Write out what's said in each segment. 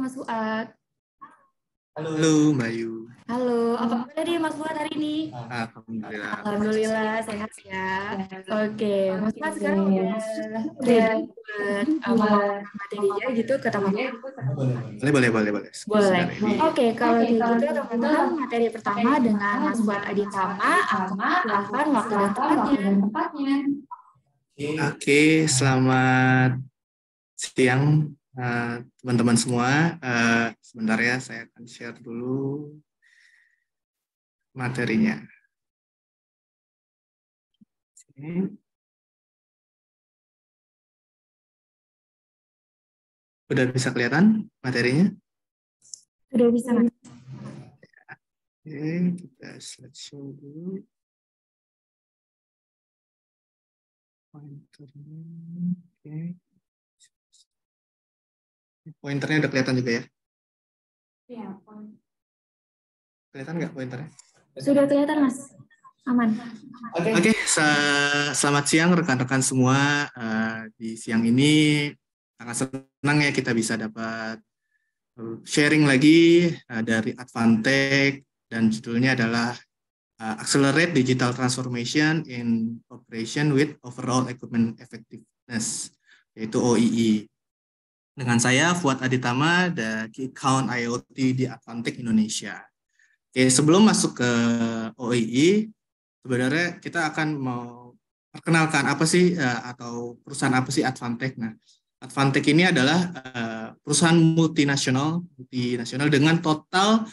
Mas Fuad. Halo Mbak Yu. Halo, apa kabar nih Mas Fuad hari ini? Alhamdulillah. Alhamdulillah sehat ya. Oke, Mas Fuad sekarang udah ready buat materinya gitu ke teman-teman? Boleh. Boleh. Sudah ready. Oke, kalau kayak gitu teman-teman materi pertama dengan Mas Fuad Aditama akan silakan waktu dan tempatnya. Oke, selamat siang teman-teman semua. Sebentar ya, saya akan share dulu materinya. Oke. Udah bisa kelihatan materinya? Sudah bisa, Mas. Oke, kita slideshow dulu. Pointernya. Oke. Pointernya udah kelihatan juga ya? Iya, Kelihatan nggak pointernya? sudah kelihatan, Mas. Aman. Oke, selamat siang rekan-rekan semua. Di siang ini sangat senang ya kita bisa dapat sharing lagi dari Advantech, dan judulnya adalah Accelerate Digital Transformation in Operation with Overall Equipment Effectiveness, yaitu OEE. Dengan saya Fuad Aditama, Key Account IoT di Advantech Indonesia. Oke, sebelum masuk ke OEE, sebenarnya kita akan mau perkenalkan apa sih atau perusahaan apa sih Advantech. Nah, Advantech ini adalah perusahaan multinasional dengan total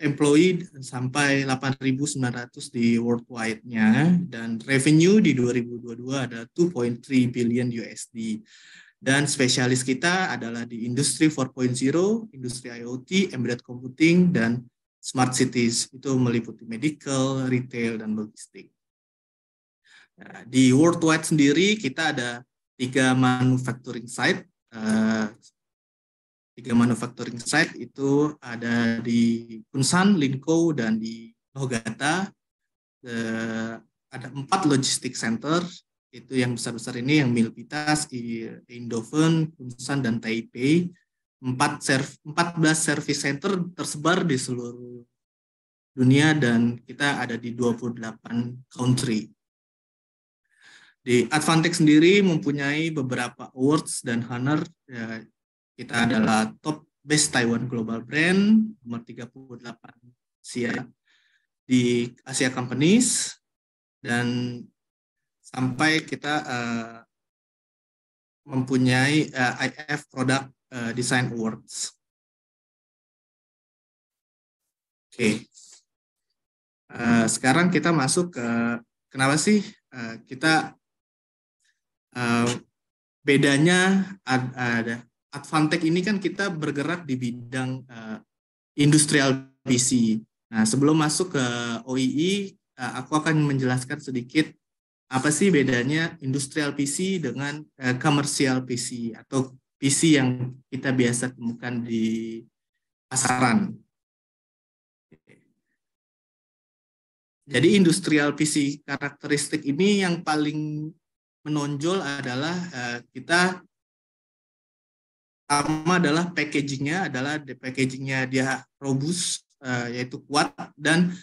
employee sampai 8.900 di worldwide-nya, dan revenue di 2022 ada 2.3 billion USD. Dan spesialis kita adalah di industri 4.0, industri IoT, embedded computing, dan smart cities. Itu meliputi medical, retail, dan logistik. Nah, di worldwide sendiri kita ada 3 manufacturing site. 3 manufacturing site itu ada di Kunsan, Linkou, dan di Nogata. Ada 4 logistik center. Itu yang besar-besar ini, yang Milpitas, Eindhoven, Kunsan, dan Taipei. 14 service center tersebar di seluruh dunia, dan kita ada di 28 country. Di Advantech sendiri mempunyai beberapa awards dan honor. Kita adalah top best Taiwan Global Brand nomor 38 di Asia Companies, dan sampai kita mempunyai IF Product Design Awards. Oke. Sekarang kita masuk ke kenapa sih kita bedanya ada Advantech ini kan kita bergerak di bidang industrial PC. Nah, sebelum masuk ke OEE, aku akan menjelaskan sedikit apa sih bedanya industrial PC dengan commercial PC atau PC yang kita biasa temukan di pasaran. Jadi industrial PC karakteristik ini yang paling menonjol adalah kita pertama adalah packagingnya dia robust, yaitu kuat, dan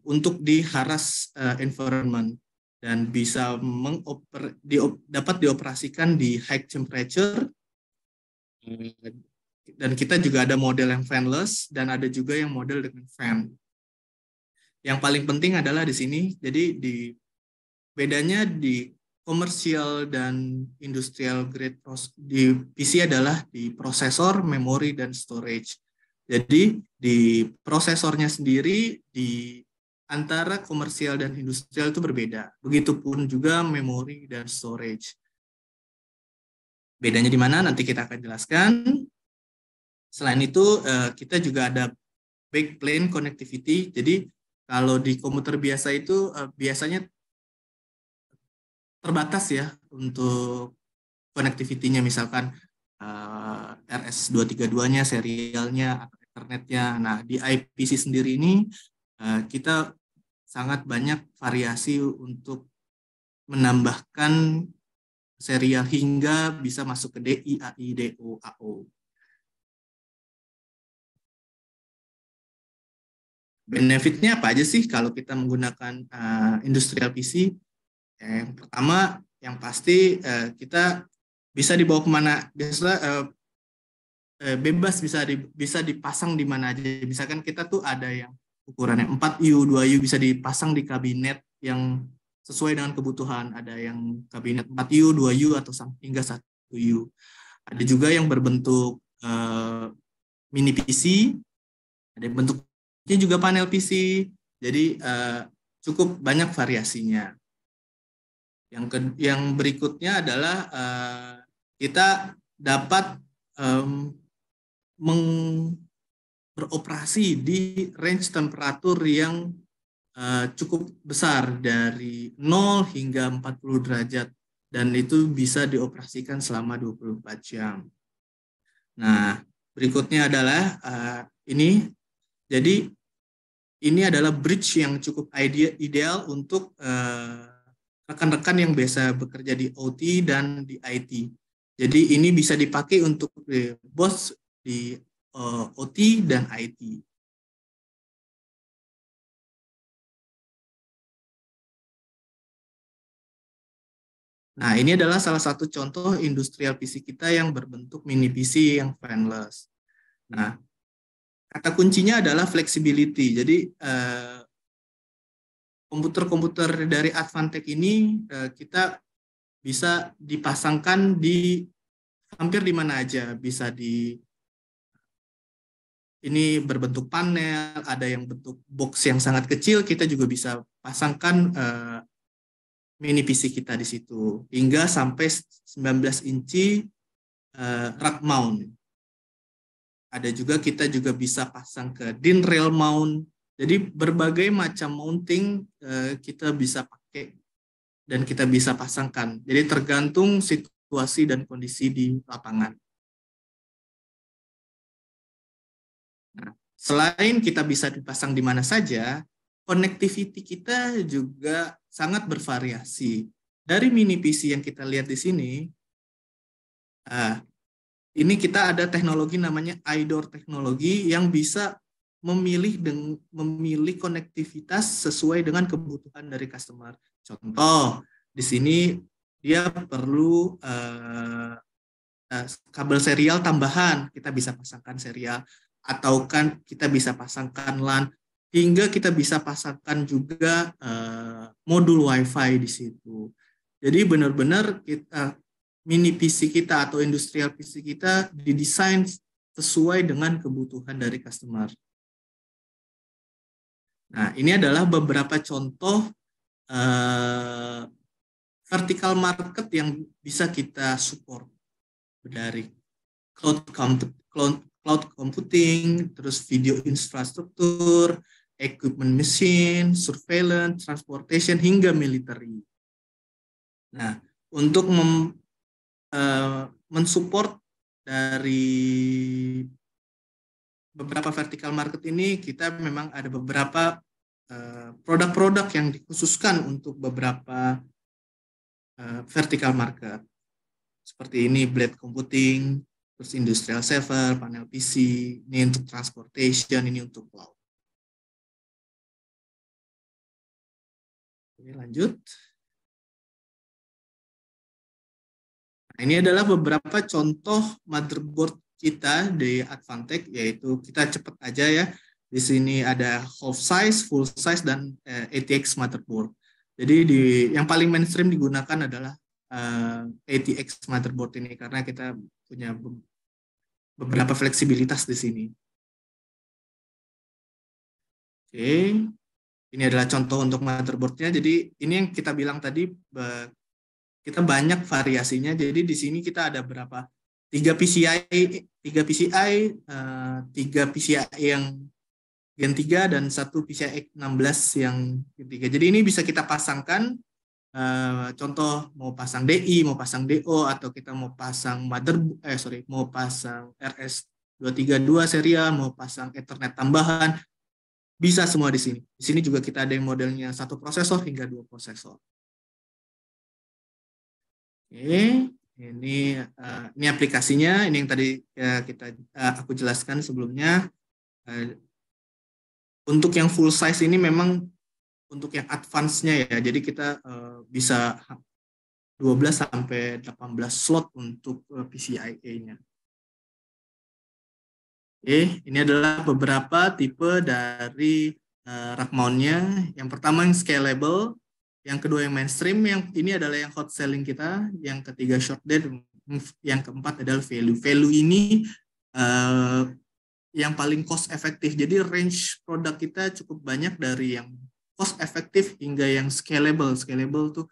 untuk di harsh environment, dan bisa dapat dioperasikan di high temperature. Dan kita juga ada model yang fanless, dan ada juga yang model dengan fan. Yang paling penting adalah di sini, jadi bedanya di komersial dan industrial grade di PC adalah di prosesor, memori, dan storage. Jadi di prosesornya sendiri di antara komersial dan industrial itu berbeda. Begitupun juga memori dan storage. Bedanya di mana nanti kita akan jelaskan. Selain itu kita juga ada backplane connectivity. Jadi kalau di komputer biasa itu biasanya terbatas ya untuk connectivity-nya, misalkan RS232-nya, serialnya, atau Ethernet-nya. Nah, di IPC sendiri ini kita sangat banyak variasi untuk menambahkan serial hingga bisa masuk ke DI, AI, DO, AO. benefitnya apa aja sih kalau kita menggunakan industrial PC? Yang pertama, yang pasti kita bisa dibawa kemana, bebas, bisa dipasang di mana aja. Misalkan kita tuh ada yang ukurannya 4U, 2U, bisa dipasang di kabinet yang sesuai dengan kebutuhan. Ada yang kabinet 4U, 2U, atau hingga 1U. Ada juga yang berbentuk mini PC, ada yang bentuknya juga panel PC. Jadi cukup banyak variasinya. Yang berikutnya adalah kita dapat beroperasi di range temperatur yang cukup besar, dari 0 hingga 40 derajat, dan itu bisa dioperasikan selama 24 jam. Nah, berikutnya adalah ini. Jadi ini adalah bridge yang cukup ideal untuk rekan-rekan yang biasa bekerja di OT dan di IT. Jadi ini bisa dipakai untuk bos di OT dan IT. Nah, ini adalah salah satu contoh industrial PC kita yang berbentuk mini PC yang fanless. Nah, kata kuncinya adalah flexibility. Jadi komputer-komputer dari Advantech ini kita bisa dipasangkan di hampir di mana aja. Bisa ini berbentuk panel, ada yang bentuk box yang sangat kecil, kita juga bisa pasangkan mini PC kita di situ. Hingga sampai 19 inci rack mount. Ada juga, kita juga bisa pasang ke DIN rail mount. Jadi berbagai macam mounting kita bisa pakai dan kita bisa pasangkan. Jadi tergantung situasi dan kondisi di lapangan. Nah, selain kita bisa dipasang di mana saja, connectivity kita juga sangat bervariasi. Dari mini PC yang kita lihat di sini, ini kita ada teknologi namanya iDoor teknologi yang bisa memilih konektivitas sesuai dengan kebutuhan dari customer. Contoh, di sini dia perlu kabel serial tambahan, kita bisa pasangkan serial, atau kan kita bisa pasangkan LAN, hingga kita bisa pasangkan juga modul WiFi di situ. Jadi benar-benar kita mini PC kita atau industrial PC kita didesain sesuai dengan kebutuhan dari customer. Nah, ini adalah beberapa contoh vertical market yang bisa kita support dari cloud computing, terus video infrastruktur, equipment machine, surveillance, transportation, hingga military. Nah, untuk mensupport dari beberapa vertical market ini, kita memang ada beberapa produk-produk yang dikhususkan untuk beberapa vertical market. Seperti ini, blade computing, terus industrial server, panel PC, ini untuk transportation, ini untuk cloud. Oke, lanjut. Nah, ini adalah beberapa contoh motherboard kita di Advantech, yaitu kita cepat aja ya. Di sini ada half size, full size, dan ATX motherboard. Jadi yang paling mainstream digunakan adalah ATX motherboard ini karena kita punya beberapa fleksibilitas di sini. Oke, ini adalah contoh untuk motherboardnya. Jadi ini yang kita bilang tadi, kita banyak variasinya. Jadi di sini kita ada berapa? 3 PCI yang Gen 3 dan 1 PCI 16 yang Gen 3. Jadi ini bisa kita pasangkan, contoh mau pasang DI, mau pasang DO, atau kita mau pasang mau pasang RS232 serial, mau pasang Ethernet tambahan, bisa semua di sini. Di sini juga kita ada yang modelnya 1 prosesor hingga 2 prosesor. Oke, ini aplikasinya. Ini yang tadi aku jelaskan sebelumnya. Untuk yang full size ini memang untuk yang advance-nya ya. Jadi kita bisa 12 sampai 18 slot untuk PCIe-nya. Oke, ini adalah beberapa tipe dari rack mount-nya. Yang pertama yang scalable, yang kedua yang mainstream, yang ini adalah yang hot selling kita, yang ketiga short dead, yang keempat adalah value. Value ini yang paling cost efektif. Jadi range produk kita cukup banyak dari yang cost efektif hingga yang scalable. Scalable tuh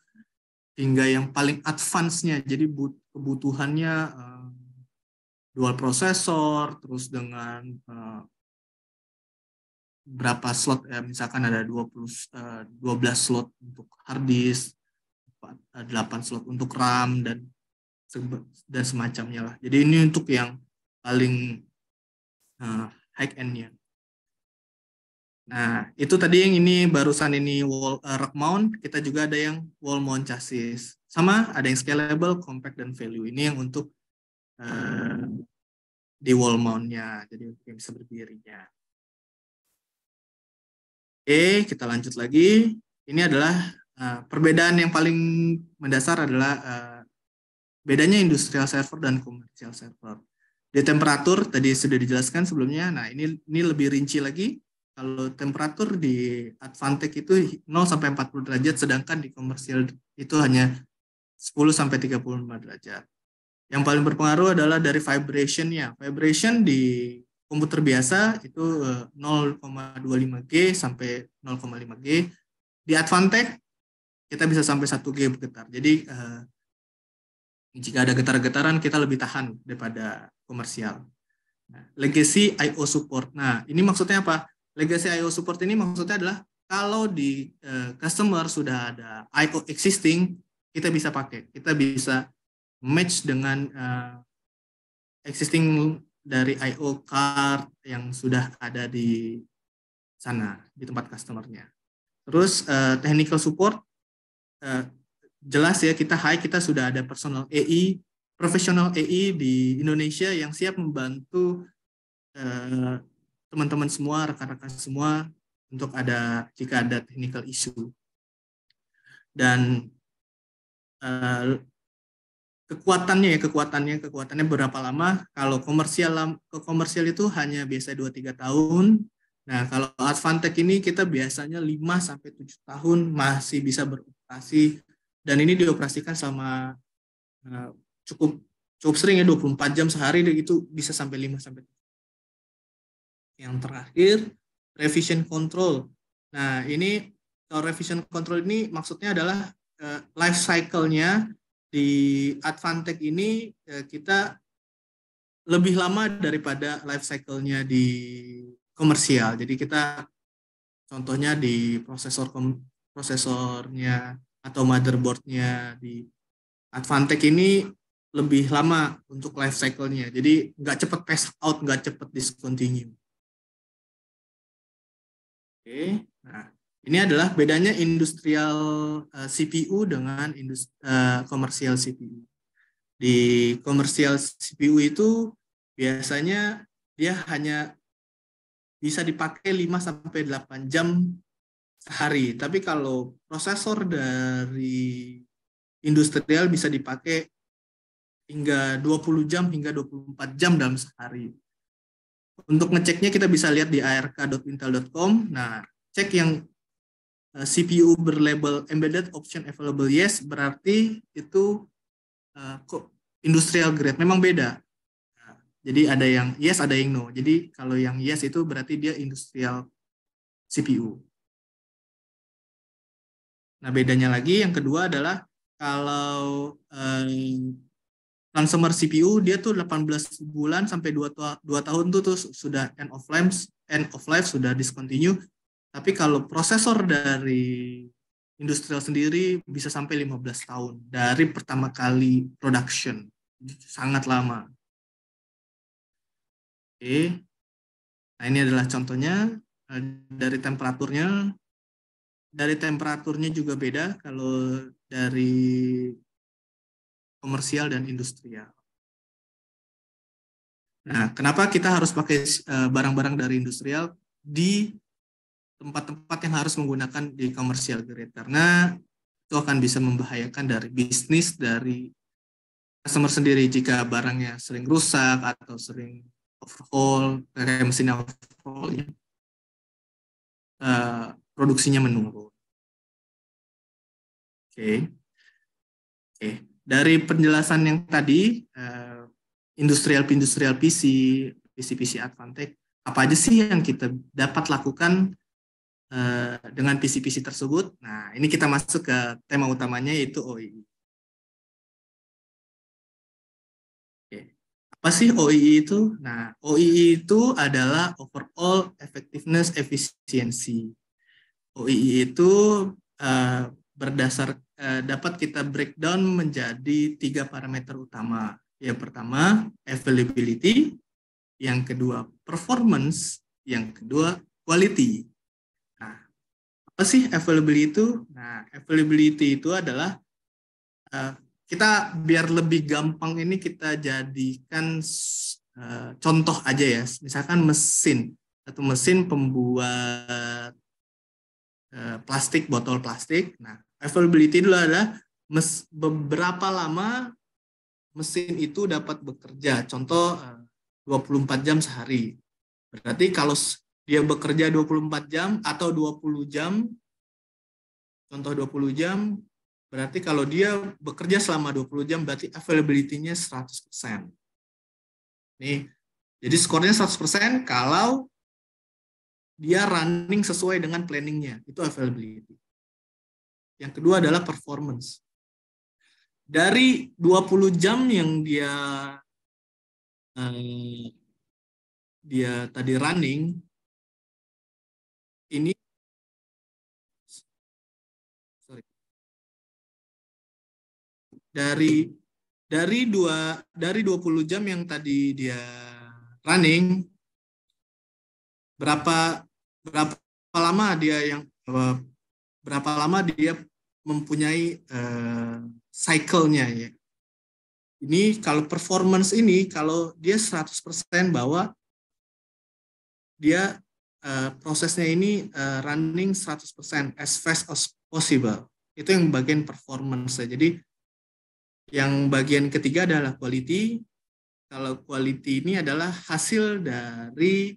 hingga yang paling advance-nya. Jadi kebutuhannya dual prosesor, terus dengan berapa slot ya, misalkan ada 12 slot untuk hard disk, 8 slot untuk RAM dan semacamnya lah. Jadi ini untuk yang paling high end-nya. Nah, itu tadi yang ini barusan ini rack mount, kita juga ada yang wall mount chassis. Sama ada yang scalable, compact, dan value. Ini yang untuk di wall mount-nya, jadi untuk yang bisa berdirinya. Oke, kita lanjut lagi. Ini adalah perbedaan yang paling mendasar adalah bedanya industrial server dan komersial server. Di temperatur tadi sudah dijelaskan sebelumnya. Nah, ini lebih rinci lagi. Kalau temperatur di Advantech itu 0 sampai 40 derajat, sedangkan di komersial itu hanya 10 sampai 35 derajat. Yang paling berpengaruh adalah dari vibration-nya. Vibration di komputer biasa itu 0,25G sampai 0,5G. Di Advantech kita bisa sampai 1G bergetar. Jadi jika ada getar-getaran kita lebih tahan daripada komersial. Nah, legacy I/O support. Nah, ini maksudnya apa? Legacy I/O support ini maksudnya adalah kalau di customer sudah ada I/O existing, kita bisa pakai. Kita bisa match dengan existing dari I/O card yang sudah ada di sana, di tempat customernya. Terus technical support, jelas ya kita sudah ada personal EI, profesional EI di Indonesia yang siap membantu teman-teman semua, rekan-rekan semua untuk jika ada technical issue. Dan kekuatannya berapa lama? Kalau komersial itu hanya biasa 2-3 tahun. Nah, kalau Advantech ini kita biasanya 5 sampai 7 tahun masih bisa beroperasi, dan ini dioperasikan sama cukup sering ya, 24 jam sehari itu bisa sampai 5 sampai 7. Yang terakhir, revision control. Nah, ini kalau revision control ini maksudnya adalah life cycle-nya di Advantech ini kita lebih lama daripada life cycle-nya di komersial. Jadi kita contohnya di prosesornya atau motherboard-nya di Advantech ini lebih lama untuk life cycle-nya. Jadi nggak cepat phase out, nggak cepat discontinue. Oke, nah ini adalah bedanya industrial CPU dengan komersial CPU. Di komersial CPU itu biasanya dia hanya bisa dipakai 5-8 jam sehari. Tapi kalau prosesor dari industrial bisa dipakai hingga 20 jam hingga 24 jam dalam sehari. Untuk ngeceknya kita bisa lihat di ark.intel.com. Nah, cek yang CPU berlabel embedded option available yes, berarti itu industrial grade, memang beda. Nah, jadi ada yang yes, ada yang no. Jadi kalau yang yes itu berarti dia industrial CPU. Nah, bedanya lagi yang kedua adalah kalau consumer CPU dia tuh 18 bulan sampai 2 tahun tuh sudah end of life sudah discontinue. Tapi kalau prosesor dari industrial sendiri bisa sampai 15 tahun dari pertama kali production. Sangat lama. Oke. Nah, ini adalah contohnya dari temperaturnya. Dari temperaturnya juga beda kalau dari komersial dan industrial. Nah, kenapa kita harus pakai barang-barang dari industrial? Di tempat-tempat yang harus menggunakan di commercial grade, karena itu akan bisa membahayakan dari bisnis dari customer sendiri jika barangnya sering rusak atau sering overhaul, kayak mesin overhaul, ya, produksinya menurun. Oke. Oke. Dari penjelasan yang tadi, industrial PC, PC Advantech, apa aja sih yang kita dapat lakukan dengan PC tersebut? Nah, ini kita masuk ke tema utamanya, yaitu OEE. Oke. Apa sih OEE itu? Nah, OEE itu adalah Overall Effectiveness Efficiency. OEE itu dapat kita breakdown menjadi 3 parameter utama. Yang pertama, availability. Yang kedua, performance. Yang kedua, quality. Nah, apa sih availability itu? Nah, availability itu adalah kita biar lebih gampang ini kita jadikan contoh aja ya. Misalkan mesin pembuat plastik, botol plastik. Nah, availability itu adalah beberapa lama mesin itu dapat bekerja. Contoh 24 jam sehari. Berarti kalau dia bekerja 24 jam atau 20 jam, contoh 20 jam, berarti kalau dia bekerja selama 20 jam, berarti availability-nya 100%. Nih, jadi skornya 100% kalau dia running sesuai dengan planning-nya. Itu availability. Yang kedua adalah performance. Dari 20 jam yang dia tadi running, ini dari 20 jam yang tadi dia running, berapa lama dia mempunyai cycle-nya ya. Ini kalau performance ini, kalau dia 100% bahwa dia prosesnya ini running 100% as fast as possible. Itu yang bagian performance. Jadi yang bagian ketiga adalah quality. Kalau quality ini adalah hasil dari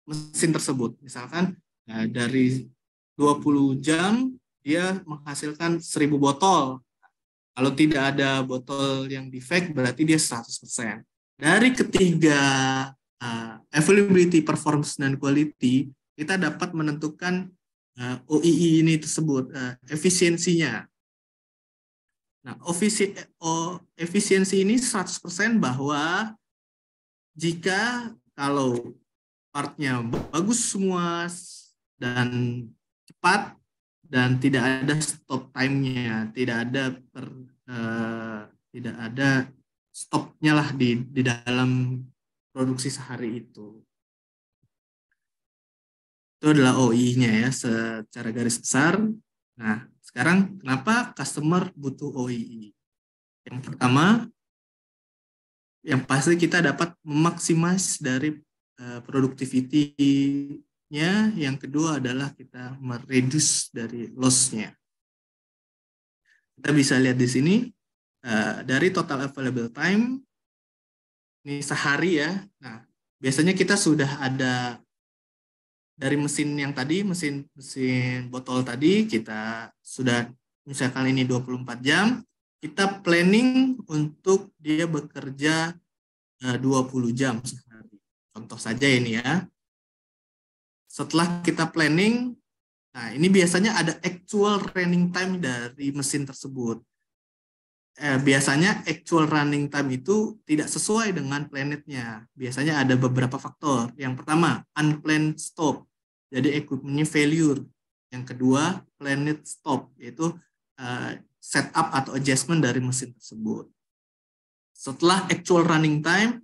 mesin tersebut. Misalkan dari 20 jam dia menghasilkan 1000 botol. Kalau tidak ada botol yang defect, berarti dia 100%. Dari ketiga availability, performance, dan quality, kita dapat menentukan OEE ini tersebut, efisiensinya. Nah, efisiensi ini 100% bahwa jika kalau partnya bagus semua dan cepat, dan tidak ada stop time-nya, tidak ada stopnya lah di dalam produksi sehari itu. Itu adalah OEE-nya ya secara garis besar. Nah, sekarang kenapa customer butuh OEE? Yang pertama, yang pasti kita dapat memaksimasi dari productivity-nya. Yang kedua adalah kita mereduce dari loss-nya. Kita bisa lihat di sini dari total available time ini sehari ya. Nah, biasanya kita sudah ada dari mesin yang tadi, mesin botol tadi, kita sudah misalkan ini 24 jam, kita planning untuk dia bekerja 20 jam sehari. Contoh saja ini ya. Setelah kita planning, nah ini biasanya ada actual running time dari mesin tersebut. Biasanya actual running time itu tidak sesuai dengan planetnya. Biasanya ada beberapa faktor. Yang pertama, unplanned stop. Jadi equipment-nya failure. Yang kedua, planned stop, yaitu setup atau adjustment dari mesin tersebut. Setelah actual running time,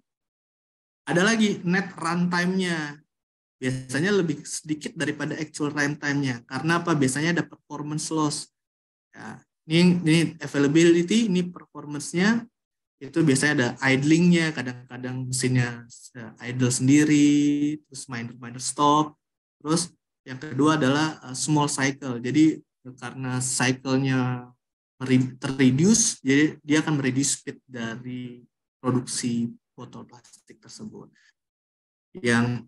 ada lagi net runtime-nya. Biasanya lebih sedikit daripada actual runtime-nya. Karena apa? Biasanya ada performance loss. Ya, ini availability, ini performance-nya. Itu biasanya ada idling-nya, kadang-kadang mesinnya idle sendiri, terus minor stop. Terus yang kedua adalah small cycle. Jadi karena cycle-nya terreduce, jadi dia akan mereduce speed dari produksi botol plastik tersebut. Yang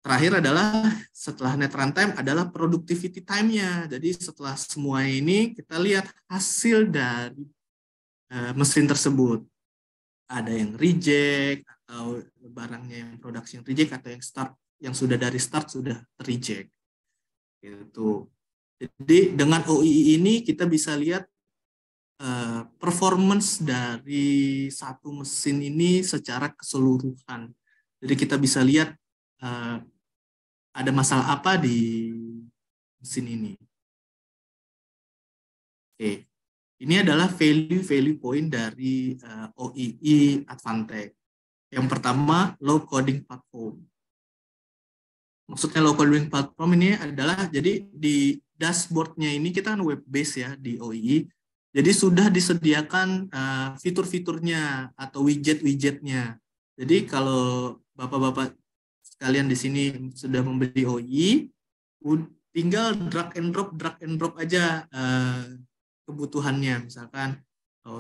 terakhir adalah setelah net runtime adalah productivity time-nya. Jadi setelah semua ini kita lihat hasil dari mesin tersebut. Ada yang reject atau barangnya yang produksi yang reject atau yang sudah dari start sudah reject. Gitu. Jadi dengan OII ini kita bisa lihat performance dari satu mesin ini secara keseluruhan. Jadi kita bisa lihat ada masalah apa di mesin ini. Oke, ini adalah value point dari OII Advantech. Yang pertama, low coding platform. Maksudnya low coding platform ini adalah, jadi di dashboardnya ini kita kan web base ya di OII. Jadi sudah disediakan fitur-fiturnya atau widget-widgetnya. Jadi kalau bapak-bapak sekalian di sini sudah membeli OII, tinggal drag and drop aja kebutuhannya. Misalkan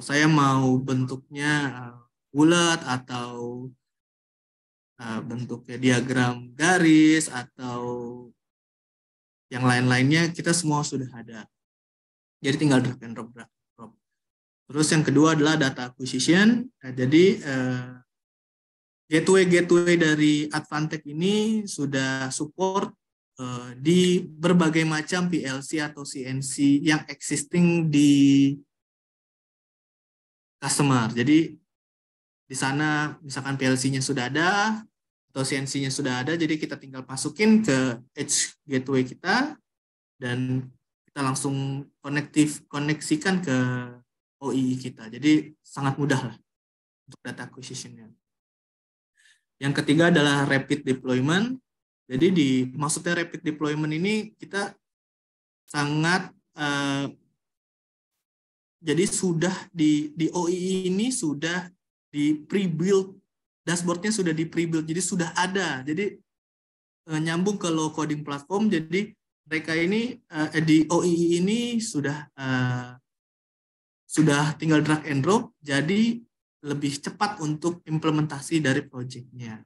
saya mau bentuknya bulat atau bentuknya diagram garis atau yang lain-lainnya, kita semua sudah ada. Jadi tinggal drag and drop. Terus yang kedua adalah data acquisition. Jadi gateway dari Advantech ini sudah support di berbagai macam PLC atau CNC yang existing di customer. Jadi di sana misalkan PLC-nya sudah ada atau CNC-nya sudah ada, jadi kita tinggal masukin ke edge gateway kita dan kita langsung koneksikan ke OII kita. Jadi sangat mudah lah untuk data acquisition-nya. Yang ketiga adalah rapid deployment. Jadi maksudnya rapid deployment ini kita sangat jadi sudah di OII ini sudah di pre-build, dashboardnya sudah di pre-build, jadi sudah ada. Jadi nyambung ke low coding platform. Jadi mereka ini di OII ini sudah tinggal drag and drop, jadi lebih cepat untuk implementasi dari project-nya.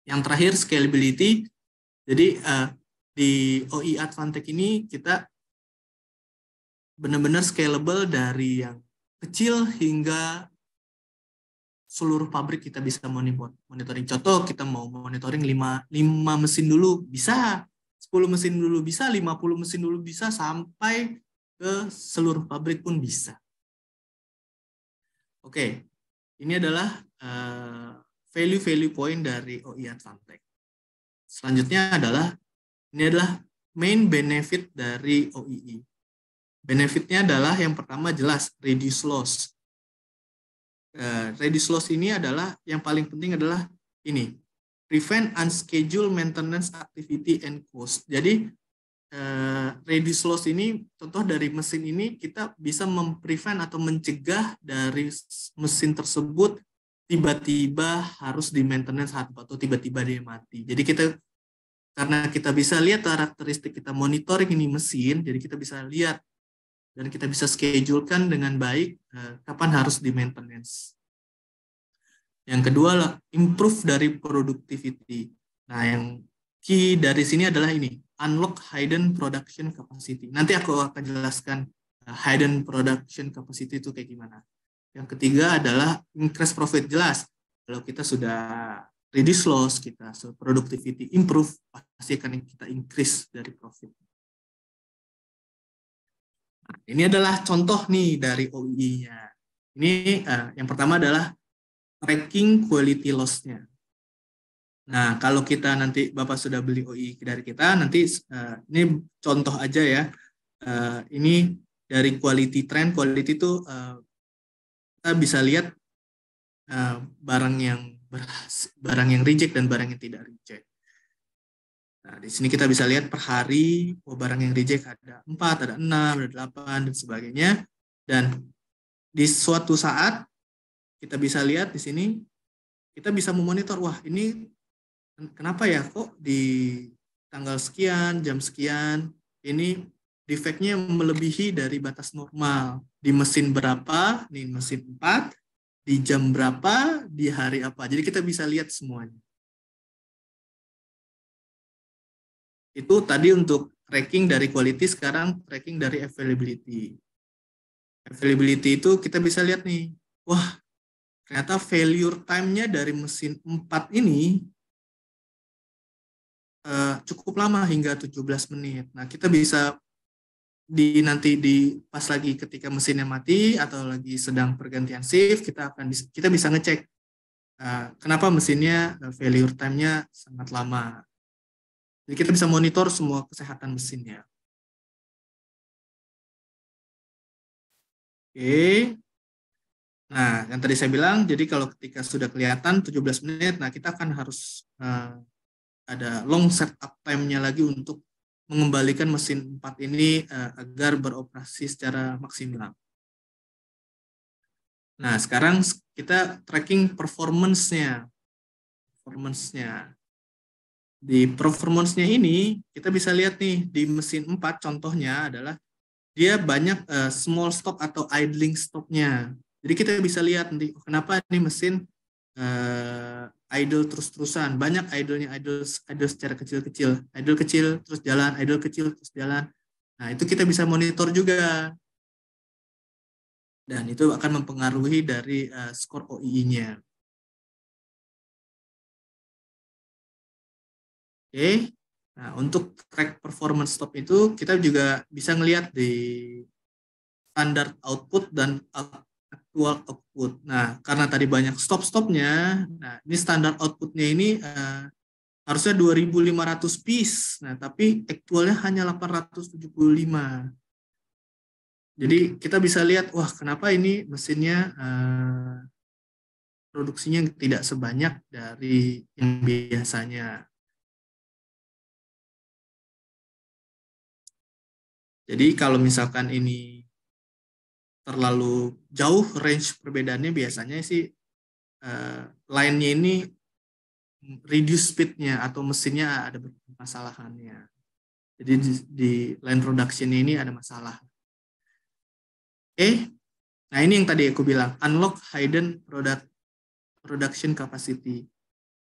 Yang terakhir scalability. Jadi di OII Advantech ini kita benar-benar scalable dari yang kecil hingga seluruh pabrik kita bisa monitoring. Contoh kita mau monitoring 5 mesin dulu bisa, 10 mesin dulu bisa, 50 mesin dulu bisa, sampai ke seluruh pabrik pun bisa. Oke, ini adalah value point dari OII Advantech. Selanjutnya adalah, ini adalah main benefit dari OII. Benefitnya adalah yang pertama jelas reduce loss. Reduce loss ini adalah yang paling penting adalah ini, prevent unscheduled maintenance activity and cost. Jadi reduce loss ini, contoh dari mesin ini, kita bisa memprevent atau mencegah dari mesin tersebut tiba-tiba harus di maintenance atau tiba-tiba dia mati. Jadi karena kita bisa lihat karakteristik kita monitoring ini mesin, jadi kita bisa lihat dan kita bisa schedulekan dengan baik kapan harus di maintenance. Yang kedua lah improve dari productivity. Nah, yang key dari sini adalah ini, unlock hidden production capacity. Nanti aku akan jelaskan hidden production capacity itu kayak gimana. Yang ketiga adalah increase profit. Jelas, kalau kita sudah reduce loss, kita productivity improve, pasti akan kita increase dari profit. Nah, ini adalah contoh nih dari OII-nya. Ini yang pertama adalah tracking quality loss-nya. Nah, kalau kita nanti Bapak sudah beli OI dari kita, nanti ini contoh aja ya. Ini dari quality trend. Quality itu kita bisa lihat barang yang reject dan barang yang tidak reject. Nah, di sini kita bisa lihat per hari barang yang reject ada 4, ada 6, ada 8 dan sebagainya. Dan di suatu saat kita bisa lihat di sini, kita bisa memonitor, wah ini kenapa ya kok di tanggal sekian, jam sekian, ini defeknya melebihi dari batas normal. Di mesin berapa, nih mesin 4, di jam berapa, di hari apa. Jadi kita bisa lihat semuanya. Itu tadi untuk tracking dari quality, sekarang tracking dari availability. Availability itu kita bisa lihat nih, wah ternyata failure time-nya dari mesin 4 ini cukup lama hingga 17 menit. Nah, kita bisa nanti pas lagi ketika mesinnya mati atau lagi sedang pergantian shift, kita bisa ngecek kenapa mesinnya failure time-nya sangat lama. Jadi kita bisa monitor semua kesehatan mesinnya. Oke. Nah, yang tadi saya bilang, jadi kalau ketika sudah kelihatan 17 menit, nah kita akan harus ada long setup time-nya lagi untuk mengembalikan mesin 4 ini agar beroperasi secara maksimal. Nah, sekarang kita tracking performance-nya. Di performance-nya ini, kita bisa lihat nih, di mesin 4 contohnya adalah dia banyak small stop atau idling stop-nya. Jadi kita bisa lihat nanti kenapa ini mesin idle terus-terusan. Banyak idle secara kecil-kecil. Idle kecil terus jalan, idle kecil terus jalan. Nah, itu kita bisa monitor juga. Dan itu akan mempengaruhi dari skor OII-nya. Oke. Nah, untuk track performance stop itu kita juga bisa ngelihat di standard output dan actual output. Nah, karena tadi banyak stop-stopnya, nah ini standar outputnya ini harusnya 2.500 piece, nah tapi aktualnya hanya 875. Jadi kita bisa lihat, wah kenapa ini mesinnya produksinya tidak sebanyak dari yang biasanya. Jadi kalau misalkan ini terlalu jauh range perbedaannya, biasanya sih line-nya ini reduce speed-nya atau mesinnya ada permasalahannya. Jadi di line production ini ada masalah. Oke, nah ini yang tadi aku bilang, unlock hidden production capacity.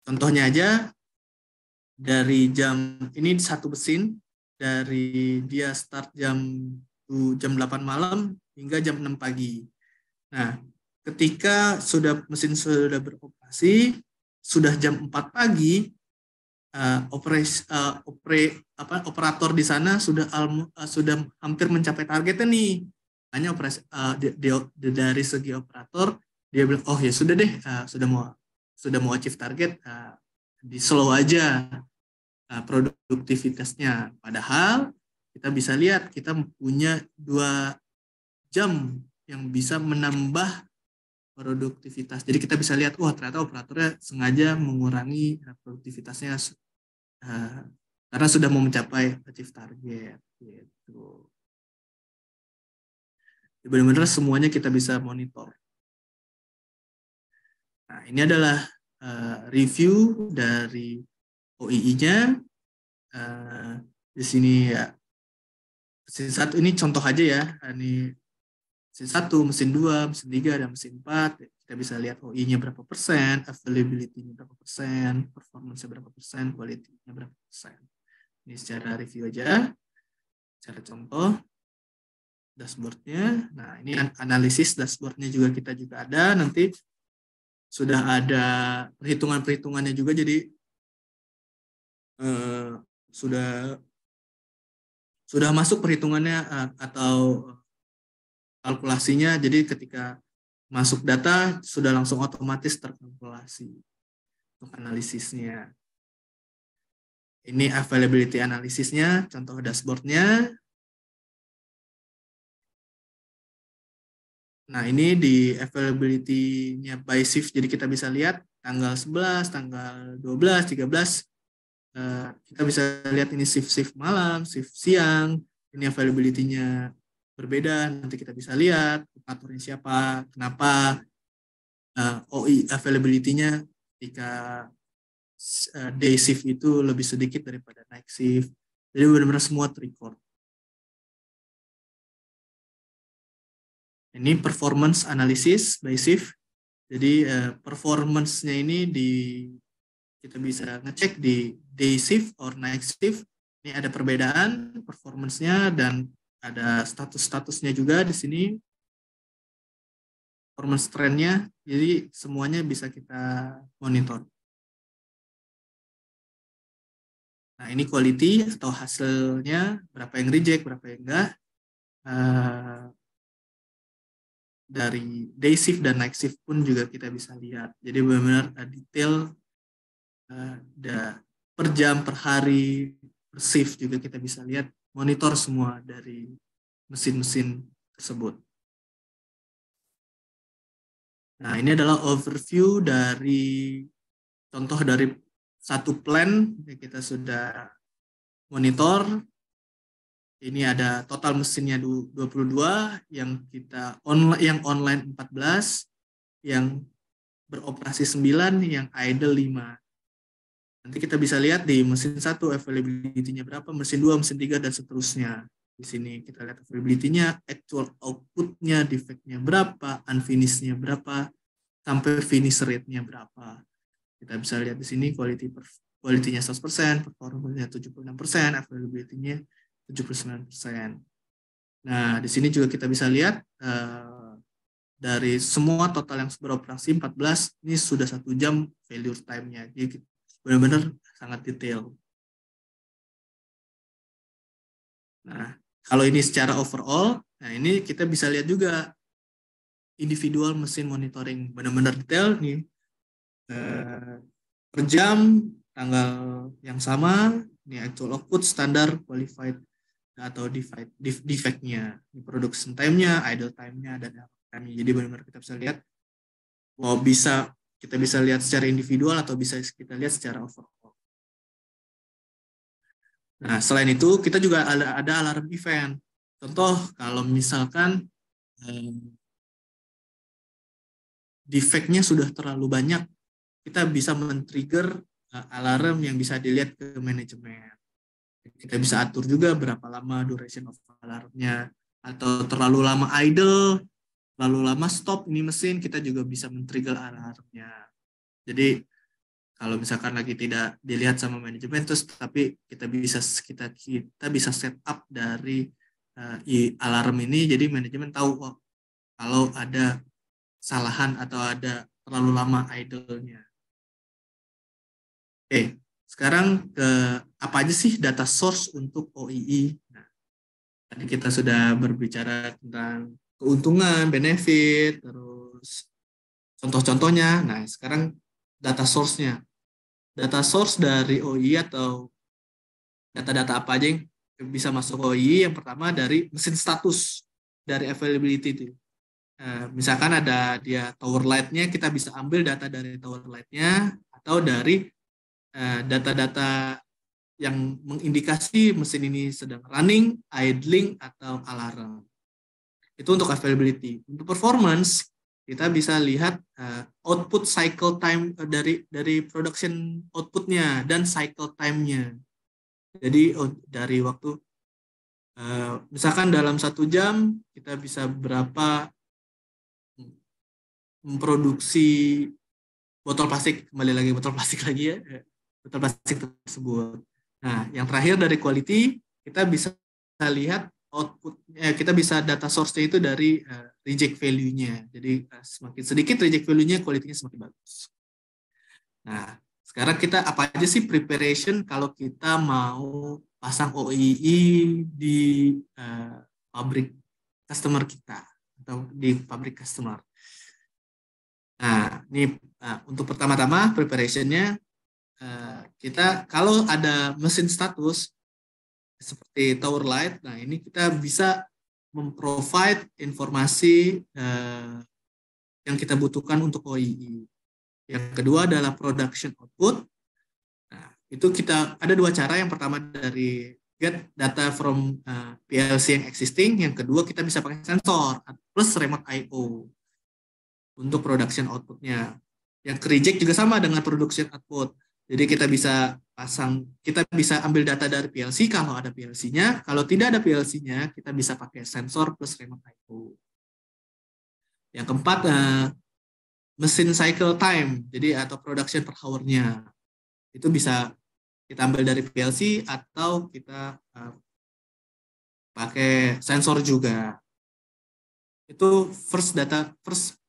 Contohnya aja, dari ini satu mesin, dari dia start jam 8 malam hingga jam 6 pagi. Nah, ketika mesin sudah beroperasi, sudah jam 4 pagi, operator di sana sudah hampir mencapai targetnya nih. Hanya dari segi operator, dia bilang, oh ya sudah deh, sudah mau achieve target, di slow aja produktivitasnya. Padahal kita bisa lihat kita punya 2 jam yang bisa menambah produktivitas. Jadi kita bisa lihat, wah ternyata operatornya sengaja mengurangi produktivitasnya karena sudah mau mencapai achieve target. Gitu. Benar-benar semuanya kita bisa monitor. Nah, ini adalah review dari OII-nya. Di sini ya, mesin 1 ini contoh aja ya. Ini mesin 1, mesin 2, mesin 3, dan mesin 4. Kita bisa lihat OI-nya berapa persen, availability-nya berapa persen, performance-nya berapa persen, quality-nya berapa persen. Ini secara review aja, secara contoh. Dashboard-nya. Nah, ini analisis dashboard-nya juga kita juga ada. Nanti sudah ada perhitungan-perhitungannya juga, jadi sudah masuk perhitungannya atau kalkulasinya. Jadi ketika masuk data sudah langsung otomatis terkalkulasi untuk analisisnya. Ini availability analisisnya, contoh dashboard-nya. Nah, ini di availability-nya by shift, jadi kita bisa lihat tanggal 11, tanggal 12, 13, kita bisa lihat ini shift malam, shift siang, ini availability-nya berbeda, nanti kita bisa lihat operatornya siapa, kenapa OI availability-nya ketika day shift itu lebih sedikit daripada night shift. Jadi benar-benar semua terrecord. Ini performance analysis by shift. Jadi performance-nya ini kita bisa ngecek di day shift or night shift. Ini ada perbedaan performance-nya dan ada status-statusnya juga di sini. Performance trend-nya. Jadi semuanya bisa kita monitor. Nah, ini quality atau hasilnya, berapa yang reject, berapa yang enggak. Dari day shift dan night shift pun juga kita bisa lihat. Jadi benar-benar detail per jam, per hari, per shift juga kita bisa lihat, monitor semua dari mesin-mesin tersebut. Nah, ini adalah overview dari contoh dari satu plan yang kita sudah monitor. Ini ada total mesinnya 22, yang online 14, yang beroperasi 9, yang idle 5. Nanti kita bisa lihat di mesin 1 availability-nya berapa, mesin 2, mesin 3, dan seterusnya. Di sini kita lihat availability-nya, actual output-nya, defect-nya berapa, unfinished-nya berapa, sampai finish rate-nya berapa. Kita bisa lihat di sini quality-nya 100%, performance-nya 76%, availability-nya 79%. Nah, di sini juga kita bisa lihat dari semua total yang beroperasi 14, ini sudah 1 jam failure time-nya. Jadi benar-benar sangat detail. Nah, kalau ini secara overall, nah ini kita bisa lihat juga individual mesin monitoring, benar-benar detail nih. Per jam, tanggal yang sama, ini actual output, standar, qualified, atau defect-nya, production time-nya, idle time-nya, dan time-nya. Jadi benar-benar kita bisa lihat, kita bisa lihat secara individual atau bisa kita lihat secara overall. Nah, selain itu kita juga ada alarm event. Contoh, kalau misalkan defect-nya sudah terlalu banyak, kita bisa men-trigger alarm yang bisa dilihat ke manajemen. Kita bisa atur juga berapa lama duration of alarmnya, atau terlalu lama idle, terlalu lama stop ini mesin, kita juga bisa men-trigger alarmnya. Jadi kalau misalkan lagi tidak dilihat sama manajemen, terus tapi kita bisa set up dari alarm ini, jadi manajemen tahu kalau ada kesalahan atau ada terlalu lama idle-nya. Oke. Sekarang apa aja sih data source untuk OII? Nah, tadi kita sudah berbicara tentang keuntungan, benefit, terus contoh-contohnya. Nah, sekarang data source-nya. Data source dari OII atau data-data apa aja yang bisa masuk OII? Yang pertama dari mesin status, dari availability itu. Misalkan ada dia tower light-nya, kita bisa ambil data dari tower light-nya, atau dari data-data yang mengindikasi mesin ini sedang running, idling, atau alarm. Itu untuk availability. Untuk performance, kita bisa lihat output cycle time dari production outputnya dan cycle time-nya. Jadi dari waktu, misalkan dalam 1 jam, kita bisa berapa memproduksi botol plastik, kembali lagi botol plastik lagi ya, botol plastik tersebut. Nah, yang terakhir dari quality, kita bisa lihat outputnya, kita bisa data source-nya itu dari reject value-nya. Jadi semakin sedikit reject value-nya, quality-nya semakin bagus. Nah, sekarang kita apa aja sih preparation kalau kita mau pasang OII di pabrik customer kita atau di pabrik customer. Nah, ini untuk pertama-tama preparation-nya, kita kalau ada mesin status seperti tower light, nah ini kita bisa memprovide informasi yang kita butuhkan untuk OII. Yang kedua adalah production output. Nah, itu kita ada 2 cara. Yang pertama dari get data from PLC yang existing. Yang kedua kita bisa pakai sensor plus remote I/O untuk production outputnya. Yang reject juga sama dengan production output. Jadi kita bisa kita bisa ambil data dari PLC kalau ada PLC-nya. Kalau tidak ada PLC-nya, kita bisa pakai sensor plus remote IO. Yang keempat, mesin cycle time, jadi atau production per hour-nya. Itu bisa kita ambil dari PLC atau kita pakai sensor juga. Itu first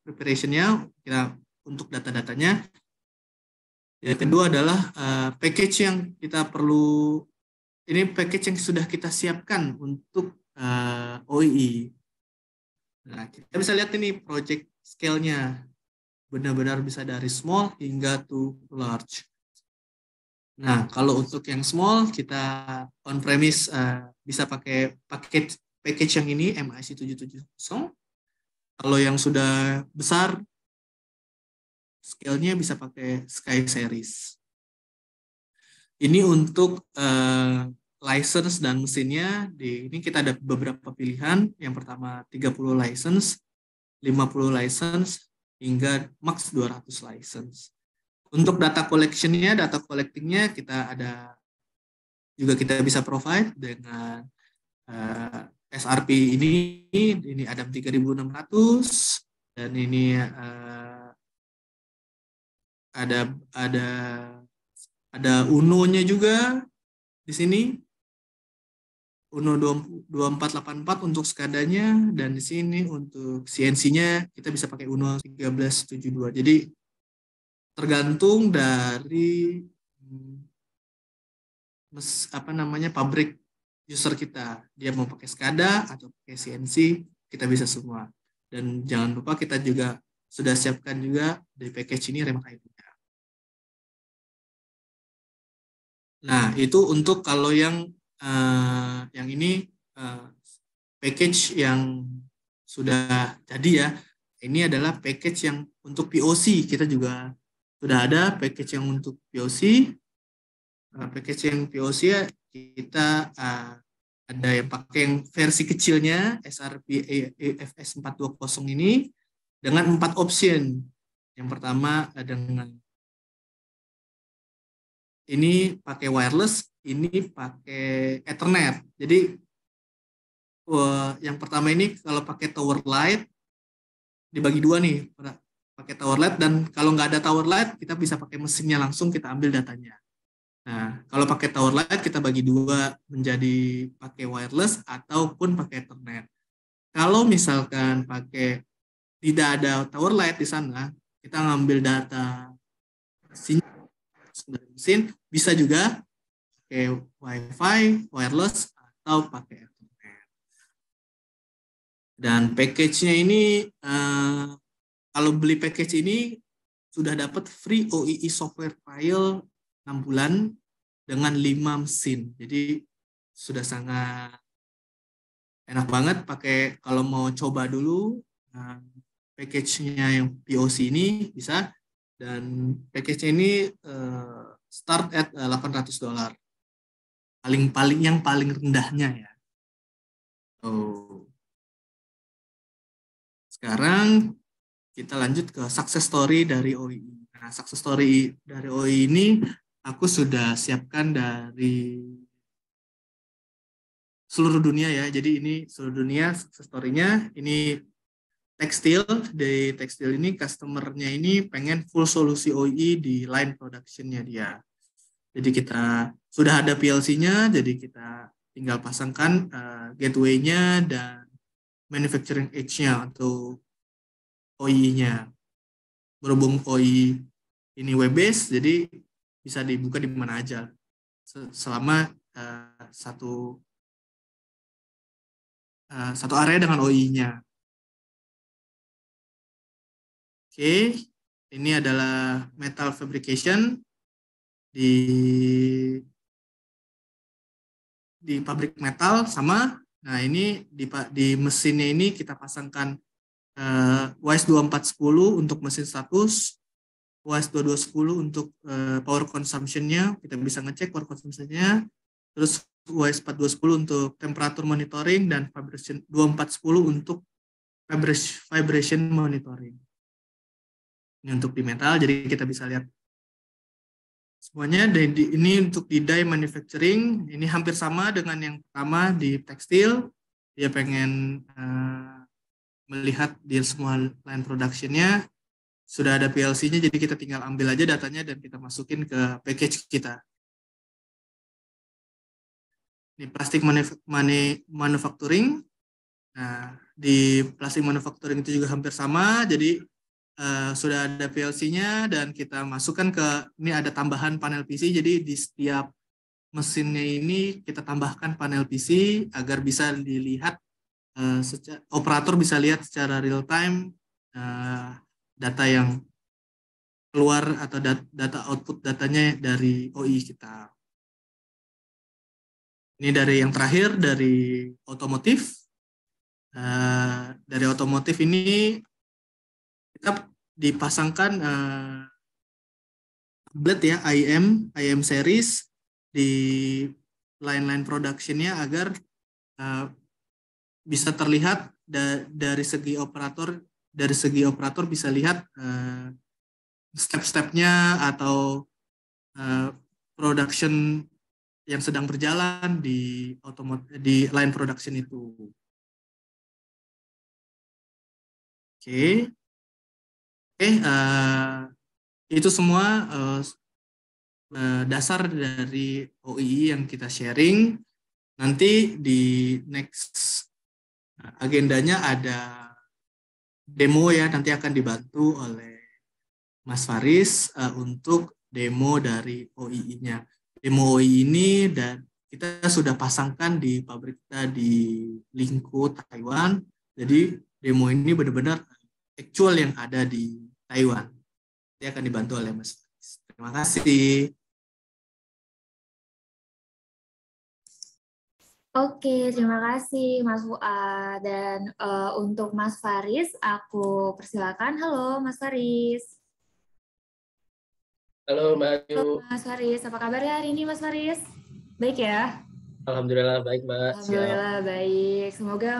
preparation-nya kita untuk data-datanya. Yang kedua adalah package yang kita perlu, ini package yang sudah kita siapkan untuk OEE. Nah, kita bisa lihat ini project scale-nya, benar-benar bisa dari small hingga to large. Nah, kalau untuk yang small, kita on-premise bisa pakai package yang ini, MIC 770. Kalau yang sudah besar, scale-nya bisa pakai Sky Series. Ini untuk license dan mesinnya. Ini kita ada beberapa pilihan. Yang pertama 30 license, 50 license, hingga max 200 license. Untuk data collecting-nya kita ada, juga kita bisa provide dengan SRP ini Adam 3600, dan ini ada UNO-nya juga di sini, UNO 2484 untuk SCADA-nya, dan di sini untuk CNC-nya kita bisa pakai UNO 1372. Jadi tergantung dari pabrik user kita, dia mau pakai SCADA atau pakai CNC, kita bisa semua. Dan jangan lupa kita juga sudah siapkan juga di package ini remote IO-nya. Nah, itu untuk kalau yang ini package yang sudah jadi ya. Ini adalah package yang untuk POC. Kita juga sudah ada package yang untuk POC. Package yang POC ya, kita ada yang pakai yang versi kecilnya SRP AFS 420 ini dengan 4 option. Yang pertama dengan ini pakai wireless, ini pakai Ethernet. Jadi yang pertama ini kalau pakai tower light dibagi dua nih, pakai tower light, dan kalau nggak ada tower light kita bisa pakai mesinnya langsung, kita ambil datanya. Nah, kalau pakai tower light kita bagi dua menjadi pakai wireless ataupun pakai Ethernet. Kalau misalkan pakai tidak ada tower light di sana, kita ngambil data mesin, bisa juga pakai WiFi, wireless, atau pakai Ethernet. Dan package-nya ini, kalau beli package ini sudah dapat free OEE software trial 6 bulan dengan 5 mesin. Jadi sudah sangat enak banget pakai kalau mau coba dulu package-nya yang POC ini bisa. Dan package-nya ini start at $800. Yang paling rendahnya ya. Sekarang kita lanjut ke success story dari OEE. Nah, success story dari OEE ini aku sudah siapkan dari seluruh dunia ya. Jadi ini seluruh dunia success story-nya. Ini tekstil. Di tekstil ini customer-nya ini pengen full solusi OEE di line production-nya dia. Jadi kita sudah ada PLC-nya, jadi kita tinggal pasangkan gateway-nya dan manufacturing edge-nya atau OEE-nya. Berhubung OEE ini web-based, jadi bisa dibuka di mana aja selama satu area dengan OEE-nya. Oke, ini adalah metal fabrication di pabrik metal sama. Nah, ini di mesinnya ini kita pasangkan WISE 2410 untuk mesin status, WISE 2210 untuk power consumption-nya, kita bisa ngecek power consumption-nya, terus WISE 4210 untuk temperature monitoring, dan vibration 2410 untuk vibration monitoring. Ini untuk di metal, jadi kita bisa lihat semuanya. Ini untuk di die manufacturing, ini hampir sama dengan yang pertama di tekstil. Dia pengen melihat di semua line production-nya sudah ada PLC-nya, jadi kita tinggal ambil aja datanya dan kita masukin ke package kita. Ini plastik manufacturing. Nah, di plastik manufacturing itu juga hampir sama, jadi sudah ada PLC-nya dan kita masukkan ke, ini ada tambahan panel PC, jadi di setiap mesinnya ini kita tambahkan panel PC agar bisa dilihat, operator bisa lihat secara real time data yang keluar atau data output datanya dari OI kita. Ini dari yang terakhir, dari otomotif. Dari otomotif ini kita dipasangkan tablet ya, IM series di line-line production-nya agar bisa terlihat dari segi operator bisa lihat step-stepnya atau production yang sedang berjalan di line production itu. Oke, itu semua dasar dari OI yang kita sharing. Nanti di next agendanya ada demo ya, nanti akan dibantu oleh Mas Faris untuk demo dari OI-nya. Demo OI ini dan kita sudah pasangkan di pabrik kita di Lingko, Taiwan. Jadi demo ini benar-benar actual yang ada di Taiwan. Dia akan dibantu oleh Mas Faris. Terima kasih. Oke, terima kasih Mas Fuad. Dan untuk Mas Faris, aku persilakan. Halo Mas Faris. Halo Mbak Ayu. Halo Mas Faris, apa kabarnya hari ini Mas Faris? Baik ya? Alhamdulillah baik Mbak. Alhamdulillah Siap. baik. Semoga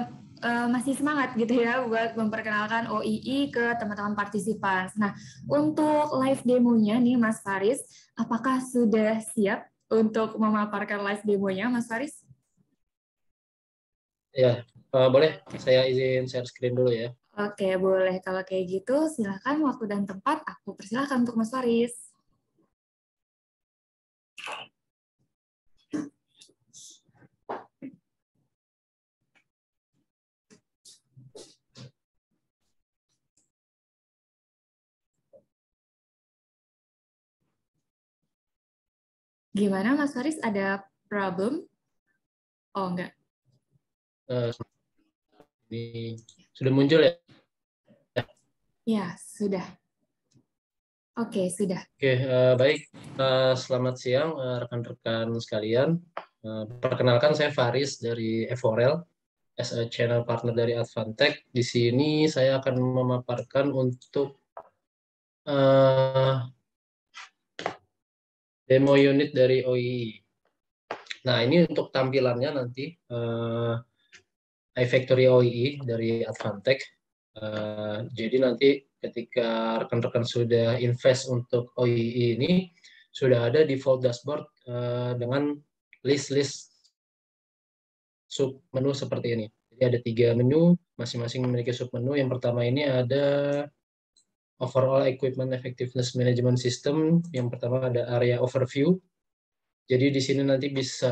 masih semangat gitu ya buat memperkenalkan OII ke teman-teman partisipan. Nah, untuk live demonya nih Mas Faris, apakah sudah siap untuk memaparkan live demonya Mas Faris? Ya, boleh saya izin share screen dulu ya. Oke, boleh. Kalau kayak gitu, silakan waktu dan tempat aku persilahkan untuk Mas Faris. Gimana Mas Faris, ada problem? Oh, enggak. Ini sudah muncul ya? Ya, sudah. Oke, sudah. Oke, baik. Selamat siang rekan-rekan sekalian. Perkenalkan saya Faris dari Evorel, as a channel partner dari Advantech. Di sini saya akan memaparkan untuk demo unit dari OII. Nah, ini untuk tampilannya nanti iFactory OII dari Advantech. Jadi nanti ketika rekan-rekan sudah invest untuk OII ini, sudah ada default dashboard dengan list-list submenu seperti ini. Jadi ada 3 menu, masing-masing memiliki submenu. Yang pertama ini ada Overall Equipment Effectiveness Management System. Yang pertama ada Area Overview. Jadi di sini nanti bisa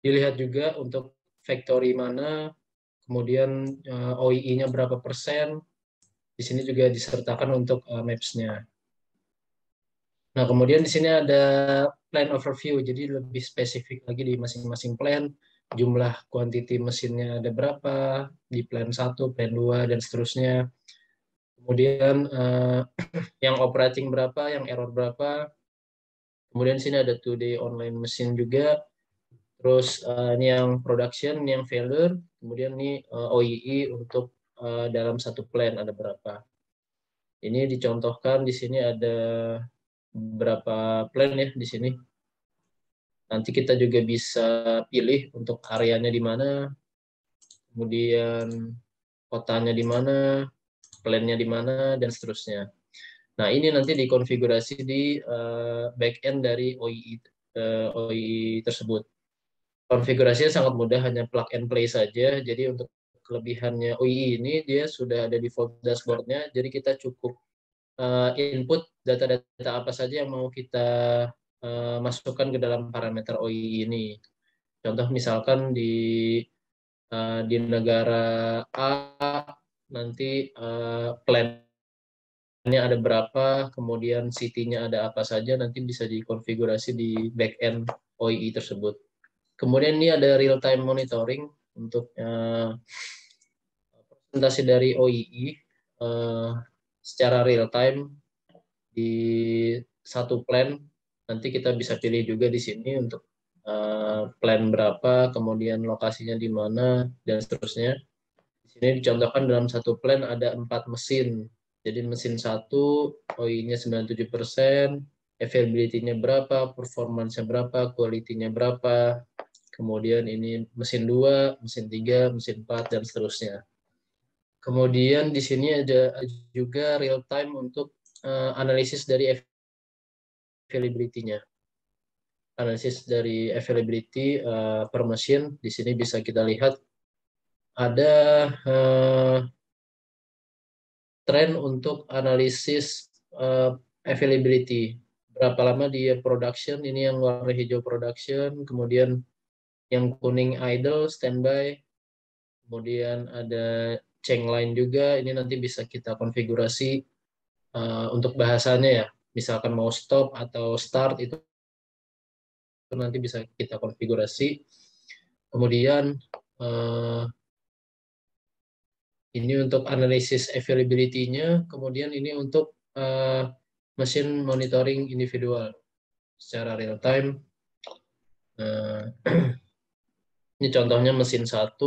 dilihat juga untuk factory mana, kemudian OII-nya berapa persen. Di sini juga disertakan untuk maps-nya. Nah, kemudian di sini ada plan overview, jadi lebih spesifik lagi di masing-masing plan, jumlah quantity mesinnya ada berapa, di plan 1, plan 2, dan seterusnya. Kemudian yang operating berapa, yang error berapa. Kemudian di sini ada 2-day online mesin juga. Terus ini yang production, ini yang failure. Kemudian ini OII untuk dalam satu plan ada berapa. Ini dicontohkan di sini ada beberapa plan ya di sini. Nanti kita juga bisa pilih untuk areanya di mana, kemudian kotanya di mana, plannya di mana, dan seterusnya. Nah, ini nanti dikonfigurasi di back-end dari OII tersebut. Konfigurasinya sangat mudah, hanya plug and play saja. Jadi untuk kelebihannya OII ini, dia sudah ada default dashboard-nya, jadi kita cukup input data-data apa saja yang mau kita masukkan ke dalam parameter OII ini. Contoh misalkan di negara A nanti plan-nya ada berapa, kemudian city-nya ada apa saja, nanti bisa dikonfigurasi di back-end OII tersebut. Kemudian ini ada real-time monitoring untuk presentasi dari OII secara real-time di satu plan. Nanti kita bisa pilih juga di sini untuk plan berapa, kemudian lokasinya di mana, dan seterusnya. Di sini dicontohkan dalam satu plan ada 4 mesin. Jadi mesin 1, OI-nya 97%, availability-nya berapa, performance-nya berapa, quality-nya berapa, kemudian ini mesin 2, mesin 3, mesin 4, dan seterusnya. Kemudian di sini ada juga real time untuk analisis dari availability-nya. Analisis dari availability per mesin, di sini bisa kita lihat ada tren untuk analisis availability. Berapa lama dia production, ini yang warna hijau production, kemudian yang kuning idle, standby, kemudian ada change line juga, ini nanti bisa kita konfigurasi untuk bahasanya ya, misalkan mau stop atau start, itu nanti bisa kita konfigurasi. Kemudian ini untuk analisis availability-nya, kemudian ini untuk mesin monitoring individual secara real time. Ini contohnya mesin 1,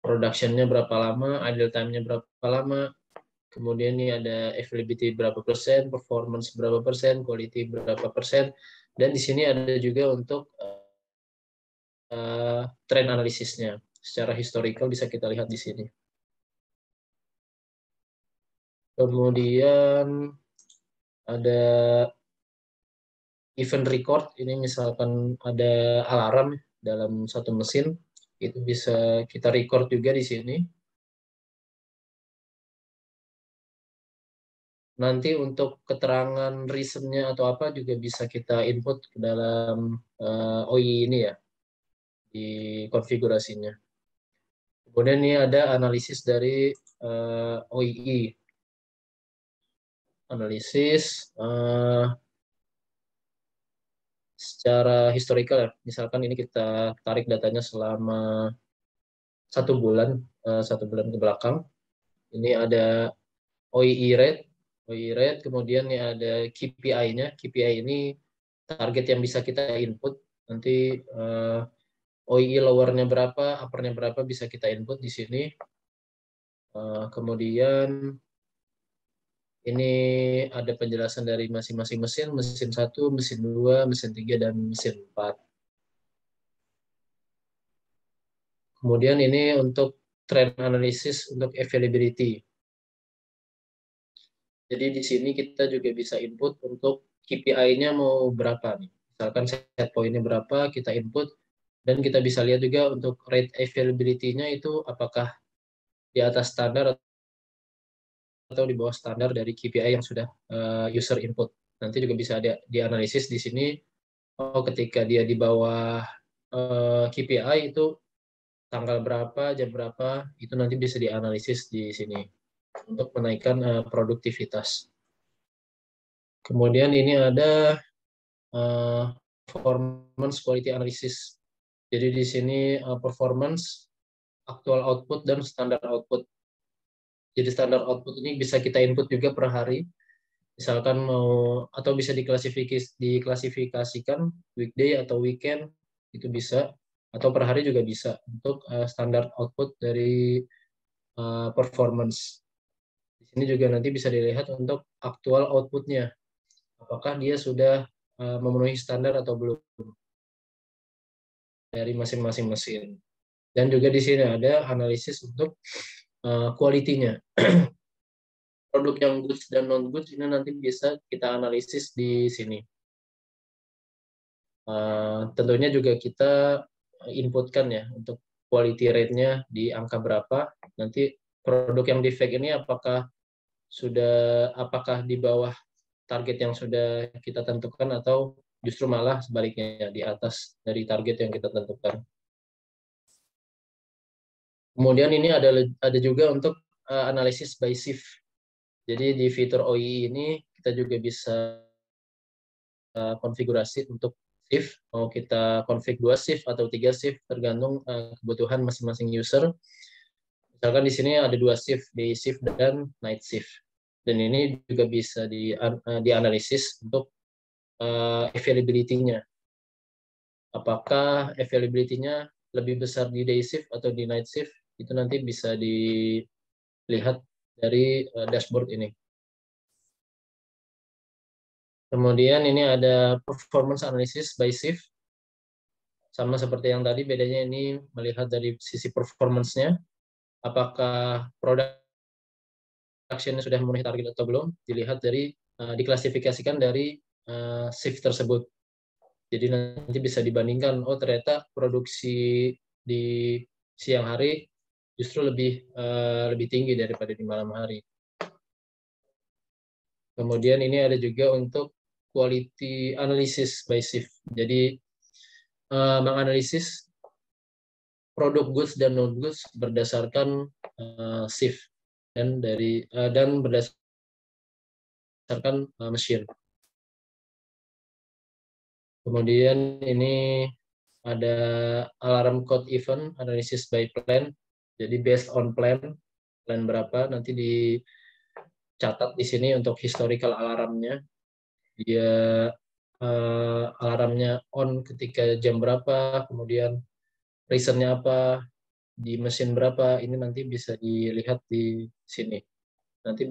production-nya berapa lama, idle time-nya berapa lama, kemudian ini ada availability berapa persen, performance berapa persen, quality berapa persen, dan di sini ada juga untuk trend analisisnya. Secara historical bisa kita lihat di sini. Kemudian ada event record, ini misalkan ada alarm dalam satu mesin, itu bisa kita record juga di sini. Nanti untuk keterangan reason-nya atau apa juga bisa kita input ke dalam OI ini ya, di konfigurasinya. Kemudian ini ada analisis dari OII. Analisis secara historical ya. Misalkan ini kita tarik datanya selama 1 bulan, 1 bulan ke belakang. Ini ada OII rate, kemudian ini ada KPI-nya. KPI ini target yang bisa kita input. Nanti OII lower-nya berapa, upper-nya berapa bisa kita input di sini. Kemudian ini ada penjelasan dari masing-masing mesin, mesin 1, mesin 2, mesin 3, dan mesin 4. Kemudian ini untuk trend analysis untuk availability. Jadi di sini kita juga bisa input untuk KPI-nya mau berapa nih. Misalkan set point-nya berapa, kita input. Dan kita bisa lihat juga untuk rate availability-nya itu apakah di atas standar atau di bawah standar dari KPI yang sudah user input. Nanti juga bisa ada dianalisis di sini. Oh, ketika dia di bawah KPI itu tanggal berapa, jam berapa, itu nanti bisa dianalisis di sini untuk menaikkan produktivitas. Kemudian ini ada performance quality analysis. Jadi di sini performance, actual output, dan standar output. Jadi standar output ini bisa kita input juga per hari. Misalkan mau, atau bisa diklasifikasikan weekday atau weekend, itu bisa. Atau per hari juga bisa untuk standar output dari performance. Di sini juga nanti bisa dilihat untuk aktual outputnya. Apakah dia sudah memenuhi standar atau belum dari masing-masing mesin. Dan juga di sini ada analisis untuk quality-nya. produk yang goods dan non goods ini nanti bisa kita analisis di sini. Tentunya juga kita inputkan ya untuk quality rate-nya di angka berapa. Nanti produk yang defect ini apakah di bawah target yang sudah kita tentukan atau justru malah sebaliknya di atas dari target yang kita tentukan. Kemudian ini ada juga untuk analisis by shift. Jadi di fitur OII ini kita juga bisa konfigurasi untuk shift, mau kita config 2 shift atau 3 shift tergantung kebutuhan masing-masing user. Misalkan di sini ada 2 shift, day shift dan night shift. Dan ini juga bisa dianalisis untuk availability-nya. Apakah availability-nya lebih besar di day shift atau di night shift, itu nanti bisa dilihat dari dashboard ini. Kemudian ini ada performance analysis by shift. Sama seperti yang tadi, bedanya ini melihat dari sisi performance-nya. Apakah production sudah memenuhi target atau belum, dilihat dari diklasifikasikan dari shift tersebut. Jadi nanti bisa dibandingkan, oh ternyata produksi di siang hari justru lebih tinggi daripada di malam hari. Kemudian ini ada juga untuk quality analysis by shift. Jadi menganalisis produk goods dan non goods berdasarkan shift dan berdasarkan mesin. Kemudian ini ada alarm code event analysis by plan. Jadi based on plan berapa nanti dicatat di sini untuk historical alarmnya. Dia alarmnya on ketika jam berapa, kemudian reasonnya apa, di mesin berapa, ini nanti bisa dilihat di sini. Nanti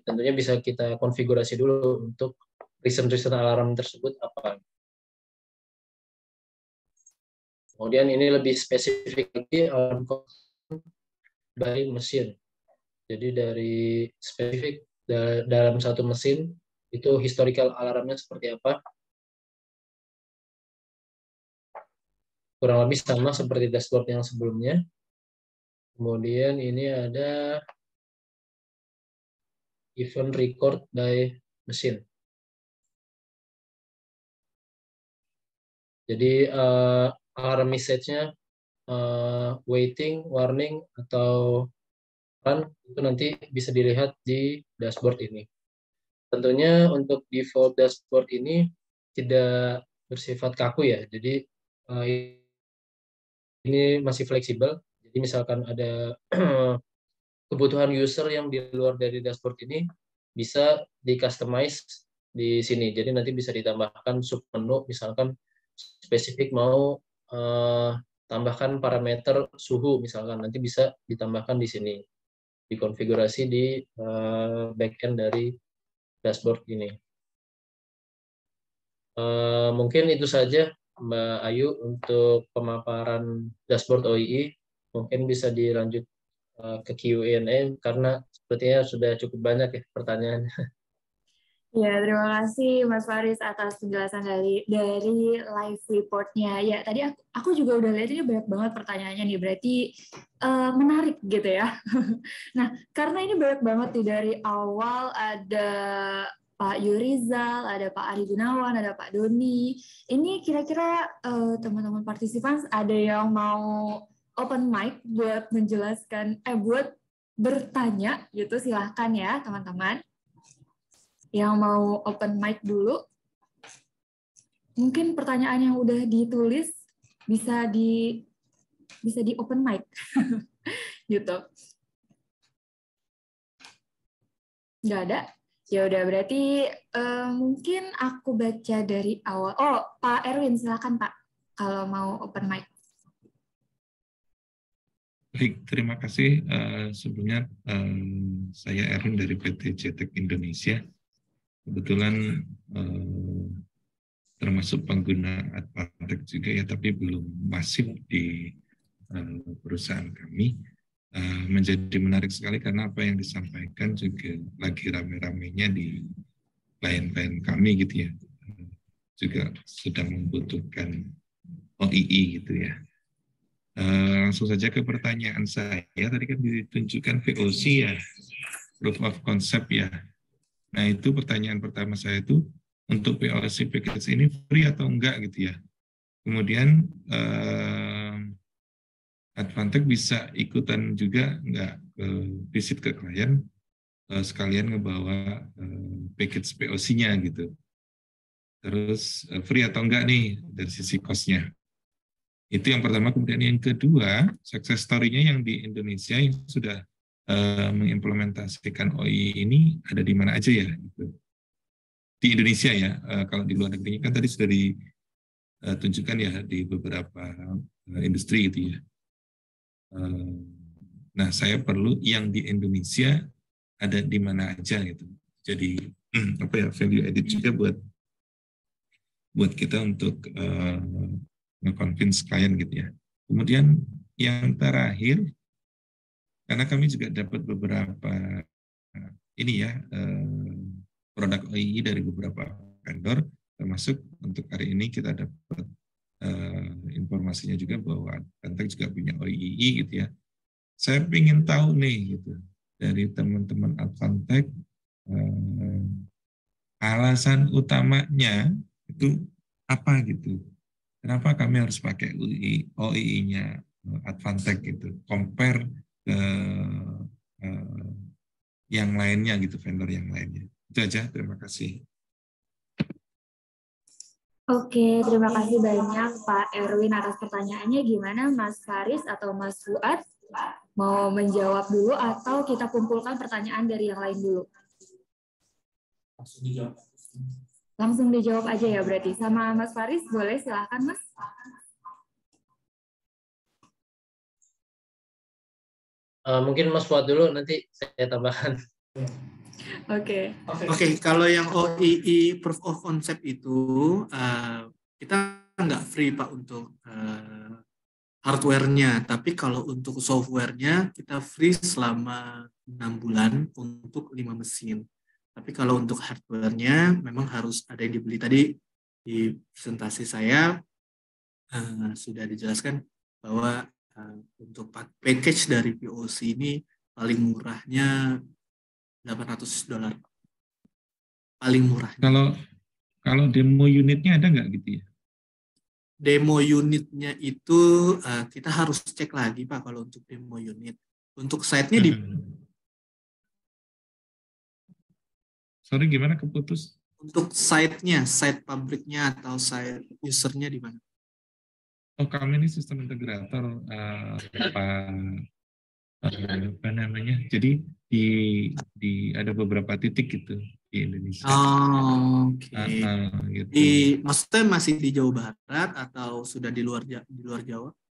tentunya bisa kita konfigurasi dulu untuk reason alarm tersebut apa. Kemudian ini lebih spesifik lagi alarm code by mesin. Jadi dari spesifik dalam satu mesin itu historical alarmnya seperti apa. Kurang lebih sama seperti dashboard yang sebelumnya. Kemudian ini ada event record by mesin. Jadi alarm message-nya waiting, warning, atau run itu nanti bisa dilihat di dashboard ini. Tentunya untuk default dashboard ini tidak bersifat kaku ya. Jadi ini masih fleksibel. Jadi misalkan ada kebutuhan user yang di luar dari dashboard ini bisa di-customize di sini. Jadi nanti bisa ditambahkan submenu, misalkan spesifik mau tambahkan parameter suhu, misalkan nanti bisa ditambahkan di sini, dikonfigurasi di backend dari dashboard ini. Mungkin itu saja Mbak Ayu untuk pemaparan dashboard OII. Mungkin bisa dilanjut ke Q&A karena sepertinya sudah cukup banyak ya pertanyaan. Ya, terima kasih Mas Faris atas penjelasan dari live report-nya. Ya, tadi aku juga udah lihat ini banyak banget pertanyaannya nih, berarti menarik gitu ya. Nah, karena ini banyak banget nih dari awal ada Pak Yurizal, ada Pak Ari Gunawan, ada Pak Doni. Ini kira-kira teman-teman partisipan ada yang mau open mic buat menjelaskan, buat bertanya gitu, silahkan ya teman-teman. Yang mau open mic dulu, mungkin pertanyaan yang udah ditulis bisa di open mic gitu. Nggak ada? Ya udah, berarti mungkin aku baca dari awal. Oh, Pak Erwin, silakan Pak kalau mau open mic. Baik, terima kasih. Sebelumnya saya Erwin dari PT CTEK Indonesia. Kebetulan termasuk pengguna Advantek juga ya, tapi belum masif di perusahaan kami. menjadi menarik sekali karena apa yang disampaikan juga lagi rame-ramenya di klien-klien kami gitu ya, juga sedang membutuhkan OII gitu ya. Langsung saja ke pertanyaan saya, tadi kan ditunjukkan VOC ya, Proof of Concept ya. Nah itu pertanyaan pertama saya itu, untuk VOC package ini free atau enggak gitu ya. Kemudian Advantech bisa ikutan juga enggak visit ke klien, sekalian ngebawa package POC-nya gitu. Terus free atau enggak nih dari sisi cost-nya. Itu yang pertama. Kemudian yang kedua, success story-nya yang di Indonesia yang sudah mengimplementasikan OI ini ada di mana aja ya? Gitu. Di Indonesia ya, kalau di luar negeri kan tadi sudah ditunjukkan ya di beberapa industri gitu ya. Nah, saya perlu yang di Indonesia ada di mana aja gitu. Jadi apa ya, value added juga buat kita untuk nge-convince klien gitu ya. Kemudian yang terakhir, karena kami juga dapat beberapa ini ya produk OII dari beberapa vendor, termasuk untuk hari ini kita dapat informasinya juga bahwa Advantech juga punya OII gitu ya. Saya ingin tahu nih gitu dari teman-teman Advantech alasan utamanya itu apa gitu. Kenapa kami harus pakai OII-nya Advantech gitu, compare ke yang lainnya gitu, vendor yang lainnya. Itu aja, terima kasih. Oke, terima kasih banyak Pak Erwin atas pertanyaannya. Gimana Mas Faris atau Mas Fuad? Mau menjawab dulu atau kita kumpulkan pertanyaan dari yang lain dulu? Langsung dijawab aja ya berarti. Sama Mas Faris, boleh silahkan Mas. Mungkin Mas Fuad dulu, nanti saya tambahkan. Oke. Kalau yang OII Proof of Concept itu, kita nggak free Pak untuk hardware-nya, tapi kalau untuk software-nya kita free selama 6 bulan untuk 5 mesin. Tapi kalau untuk hardware-nya memang harus ada yang dibeli. Tadi di presentasi saya sudah dijelaskan bahwa untuk package dari POC ini paling murahnya $800. Paling murah. Kalau demo unitnya ada nggak gitu ya? Demo unitnya itu kita harus cek lagi Pak kalau untuk demo unit. Untuk site-nya di Sorry, gimana keputus? Untuk site-nya, site pabriknya atau site user-nya di mana? Oh, kami ini sistem integrator apa namanya? Jadi ada beberapa titik gitu di Indonesia. Oh, oke. Gitu. Maksudnya masih di Jawa Barat atau sudah di luar Jawa?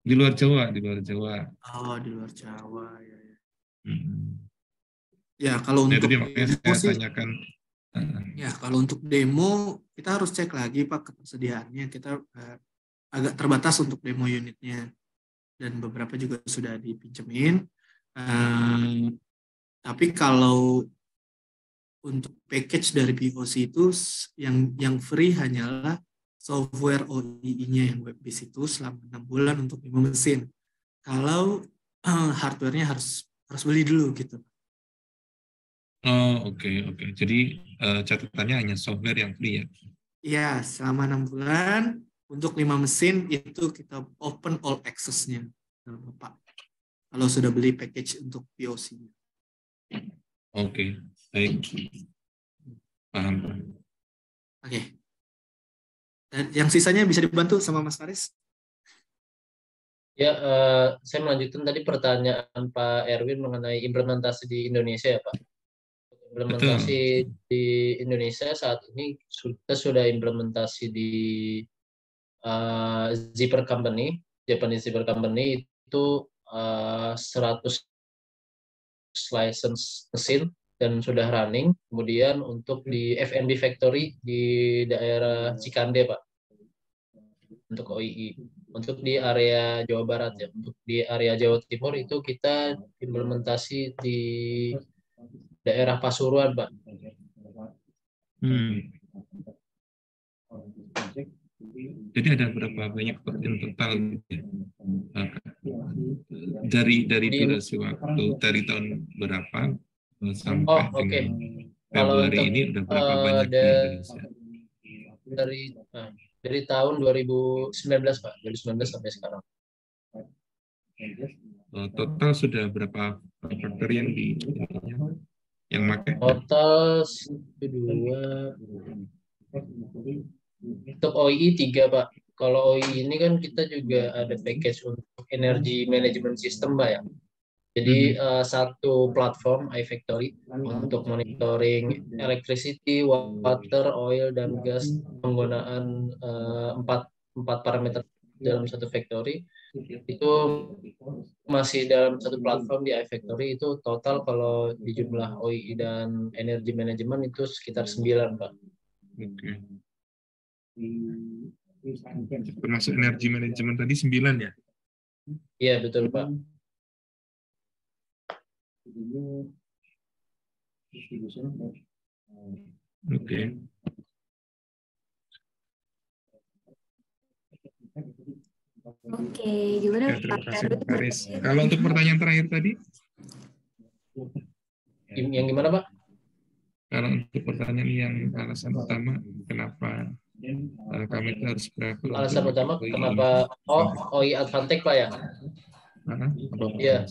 Di luar Jawa, di luar Jawa. Oh, di luar Jawa ya. Ya, kalau untuk demo saya tanyakan. Ya, kalau untuk demo kita harus cek lagi Pak ketersediaannya. Kita agak terbatas untuk demo unitnya dan beberapa juga sudah dipinjemin. Tapi kalau untuk package dari POC itu yang free hanyalah software OII-nya yang web-based itu selama 6 bulan untuk 5 mesin. Kalau hardware-nya harus beli dulu gitu. Oh, oke. Jadi catatannya hanya software yang free ya? Iya, selama 6 bulan untuk 5 mesin itu kita open all access-nya, Pak. Kalau sudah beli package untuk POC-nya. Oke, baik. Paham. Oke. Dan yang sisanya bisa dibantu sama Mas Faris? Ya, saya melanjutkan tadi pertanyaan Pak Erwin mengenai implementasi di Indonesia ya Pak. Implementasi di Indonesia saat ini kita sudah implementasi di Zipper Company, Japanese Zipper Company itu 100 license mesin dan sudah running. Kemudian untuk di FNB Factory di daerah Cikande Pak, untuk OII. Untuk di area Jawa Barat ya. Untuk di area Jawa Timur itu kita implementasi di daerah Pasuruan, Pak. Jadi ada berapa banyak in total dari durasi waktu dari tahun berapa sampai dengan Februari ini udah berapa banyak di Indonesia? Dari tahun 2019 Pak, 2019 sampai sekarang. Total sudah berapa factory yang pakai? Total 2. Untuk OII 3 Pak. Kalau OII ini kan kita juga ada package untuk energy management system Pak ya. Jadi satu platform iFactory untuk monitoring electricity, water, oil, dan gas penggunaan 4 parameter dalam satu factory. Itu masih dalam satu platform di iFactory. Itu total kalau di jumlah OII dan energy management itu sekitar 9 Pak. Oke. Termasuk energy management tadi 9 ya? Iya betul Pak. Oke. Oke, gimana Ya, terima Pak kasih Erwin? Pak Faris. Kalau untuk pertanyaan terakhir tadi? Yang gimana Pak? Kalau untuk pertanyaan yang alasan utama kenapa kami itu harus prefer Alasan utama kenapa OII Advantech Pak ya? Iya.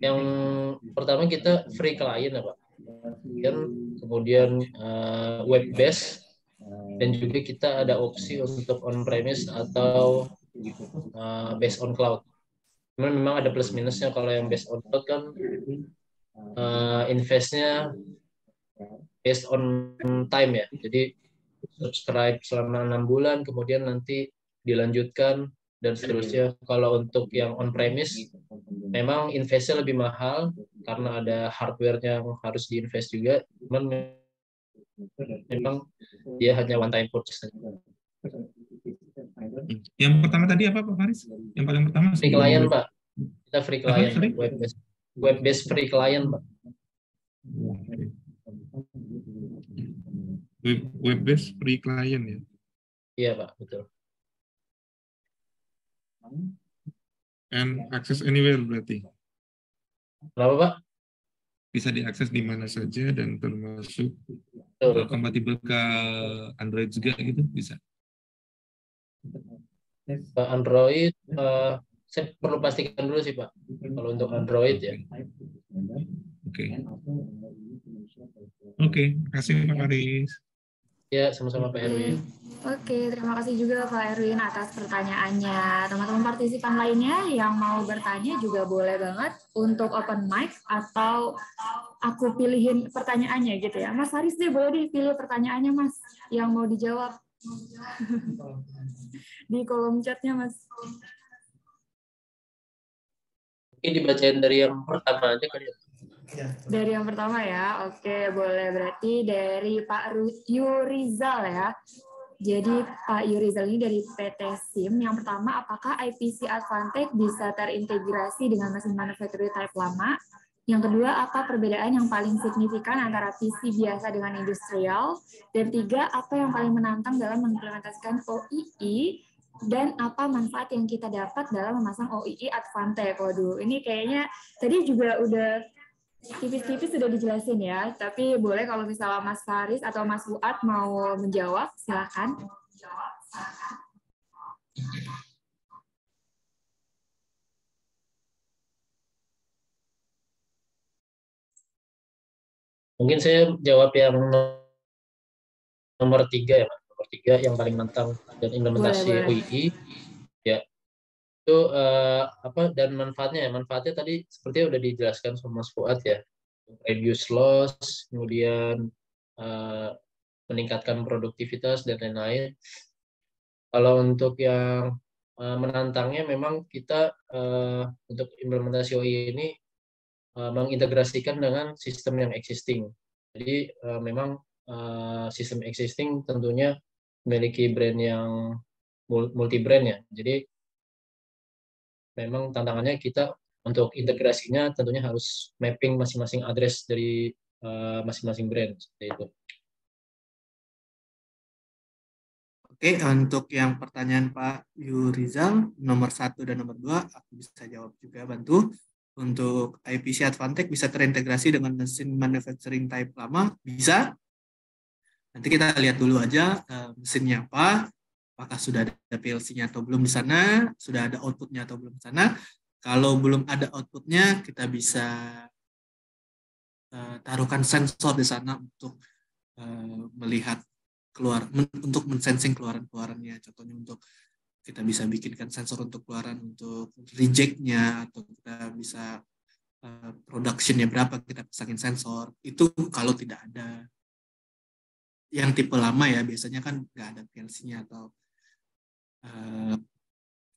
Yang pertama kita free client ya Pak. Dan kemudian web based dan juga kita ada opsi untuk on premise atau based on cloud. Memang ada plus minusnya. Kalau yang based on cloud kan investnya based on time ya. Jadi subscribe selama 6 bulan, kemudian nanti dilanjutkan dan seterusnya. Kalau untuk yang on premise, memang investnya lebih mahal karena ada hardware yang harus diinvest juga. Cuman memang dia hanya one time purchase. Yang pertama tadi apa Pak Faris? Yang paling pertama free client Pak. Kita free client, web based free client Pak. Web based free client ya? Iya Pak, betul. And access anywhere berarti? Kenapa Pak? Bisa diakses di mana saja dan termasuk kompatibel ke Android juga gitu bisa? Android, saya perlu pastikan dulu sih Pak. Kalau untuk Android ya. Oke, makasih Pak Faris. Ya, sama-sama Pak Erwin. Oke, terima kasih juga Pak Erwin atas pertanyaannya. Teman-teman partisipan lainnya yang mau bertanya juga boleh banget untuk open mic atau aku pilihin pertanyaannya gitu ya. Mas Faris deh, boleh deh pilih pertanyaannya Mas yang mau dijawab di kolom chatnya Mas. Mungkin dibacain dari yang pertama aja kali ya. Dari yang pertama ya, oke boleh. Berarti dari Pak Yurizal ya. Jadi Pak Yurizal ini dari PT SIM. Yang pertama, apakah IPC Advantech bisa terintegrasi dengan mesin manufacturing type lama? Yang kedua, apa perbedaan yang paling signifikan antara PC biasa dengan industrial? Dan 3, apa yang paling menantang dalam mengimplementasikan OII? Dan apa manfaat yang kita dapat dalam memasang OII Advantech? Waduh, ini kayaknya tadi juga udah tipis-tipis sudah dijelasin ya, tapi boleh kalau misalnya Mas Faris atau Mas Fuad mau menjawab, silakan. Mungkin saya jawab yang nomor 3 ya, nomor 3 yang paling menantang dan implementasi OII. Ya, itu apa dan manfaatnya ya? Manfaatnya tadi seperti udah dijelaskan sama Mas Fuad ya. Reduce loss, kemudian meningkatkan produktivitas dan lain-lain. Kalau untuk yang menantangnya memang kita untuk implementasi OII ini mengintegrasikan dengan sistem yang existing. Jadi memang sistem existing tentunya memiliki brand yang multi brand ya. Jadi memang tantangannya kita untuk integrasinya tentunya harus mapping masing-masing address dari masing-masing brand seperti itu. Oke, untuk yang pertanyaan Pak Yurizal, nomor 1 dan nomor 2, aku bisa jawab juga, bantu. Untuk IPC Advantech bisa terintegrasi dengan mesin manufacturing type lama? Bisa. Nanti kita lihat dulu aja mesinnya apa, apakah sudah ada PLC-nya atau belum di sana, sudah ada output-nya atau belum di sana. Kalau belum ada output-nya, kita bisa taruhkan sensor di sana untuk melihat untuk mensensing keluaran-keluarannya. Contohnya untuk kita bisa bikinkan sensor untuk keluaran untuk reject-nya, atau kita bisa production-nya berapa, kita pasangin sensor. Itu kalau tidak ada yang tipe lama ya, biasanya kan nggak ada PLC-nya atau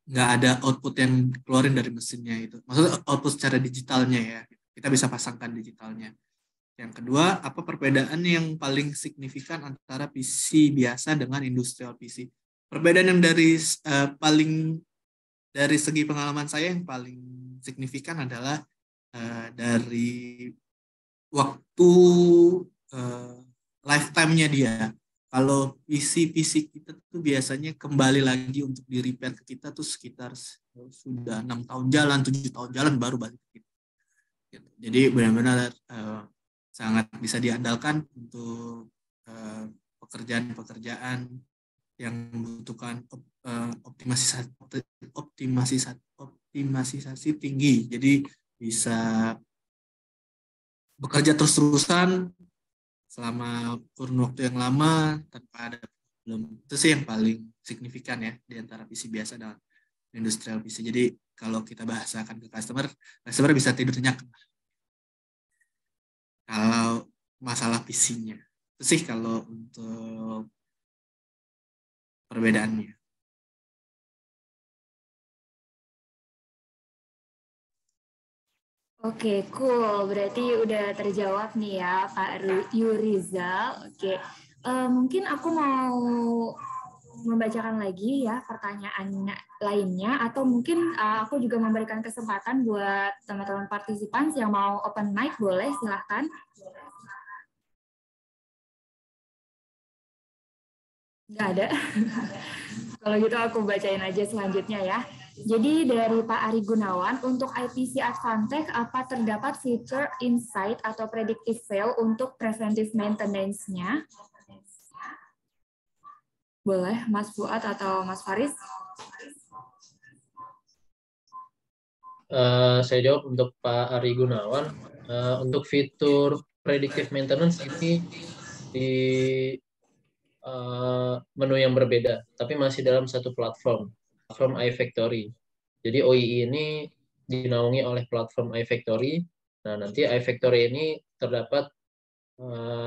nggak ada output yang keluarin dari mesinnya itu. Maksudnya output secara digitalnya ya, kita bisa pasangkan digitalnya. Yang kedua, apa perbedaan yang paling signifikan antara PC biasa dengan industrial PC? Perbedaan yang dari segi pengalaman saya yang paling signifikan adalah dari waktu lifetime-nya dia. Kalau PC kita tuh biasanya kembali lagi untuk di repair ke kita tuh sekitar sudah 6 tahun jalan, 7 tahun jalan baru balik ke kita. Jadi benar-benar sangat bisa diandalkan untuk pekerjaan-pekerjaan yang membutuhkan optimasi tinggi. Jadi bisa bekerja terus-terusan selama kurun waktu yang lama tanpa ada problem. Itu sih yang paling signifikan ya di antara PC biasa dan industrial PC. Jadi kalau kita bahasakan ke customer bisa tidur nyenyak. Kalau masalah PC-nya. Itu sih kalau untuk perbedaannya. Oke, cool. Berarti udah terjawab nih ya, Pak Yurizal. Oke, mungkin aku mau membacakan lagi ya pertanyaan lainnya, atau mungkin aku juga memberikan kesempatan buat teman-teman partisipan yang mau open mic, boleh silahkan. Nggak ada. Kalau gitu aku bacain aja selanjutnya ya. Jadi dari Pak Ari Gunawan, untuk IPC Advantech, apa terdapat fitur insight atau predictive fail untuk preventive maintenance-nya? Boleh Mas Fuad atau Mas Faris? Saya jawab untuk Pak Ari Gunawan. Untuk fitur predictive maintenance ini di menu yang berbeda, tapi masih dalam satu platform iFactory. Jadi OII ini dinaungi oleh platform iFactory. Nah, nanti iFactory ini terdapat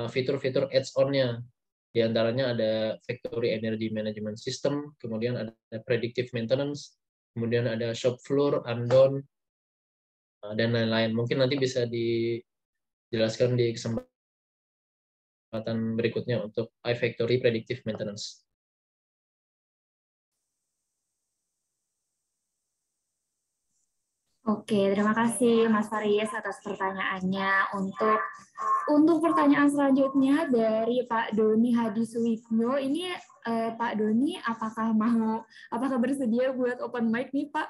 fitur-fitur add-on-nya. Di antaranya ada Factory Energy Management System, kemudian ada Predictive Maintenance, kemudian ada Shop Floor, Undone, dan lain-lain. Mungkin nanti bisa dijelaskan di kesempatan berikutnya untuk iFactory Predictive Maintenance. Oke, terima kasih Mas Faris atas pertanyaannya. Untuk pertanyaan selanjutnya dari Pak Doni Hadi Suwipno, ini Pak Doni apakah bersedia buat open mic nih Pak?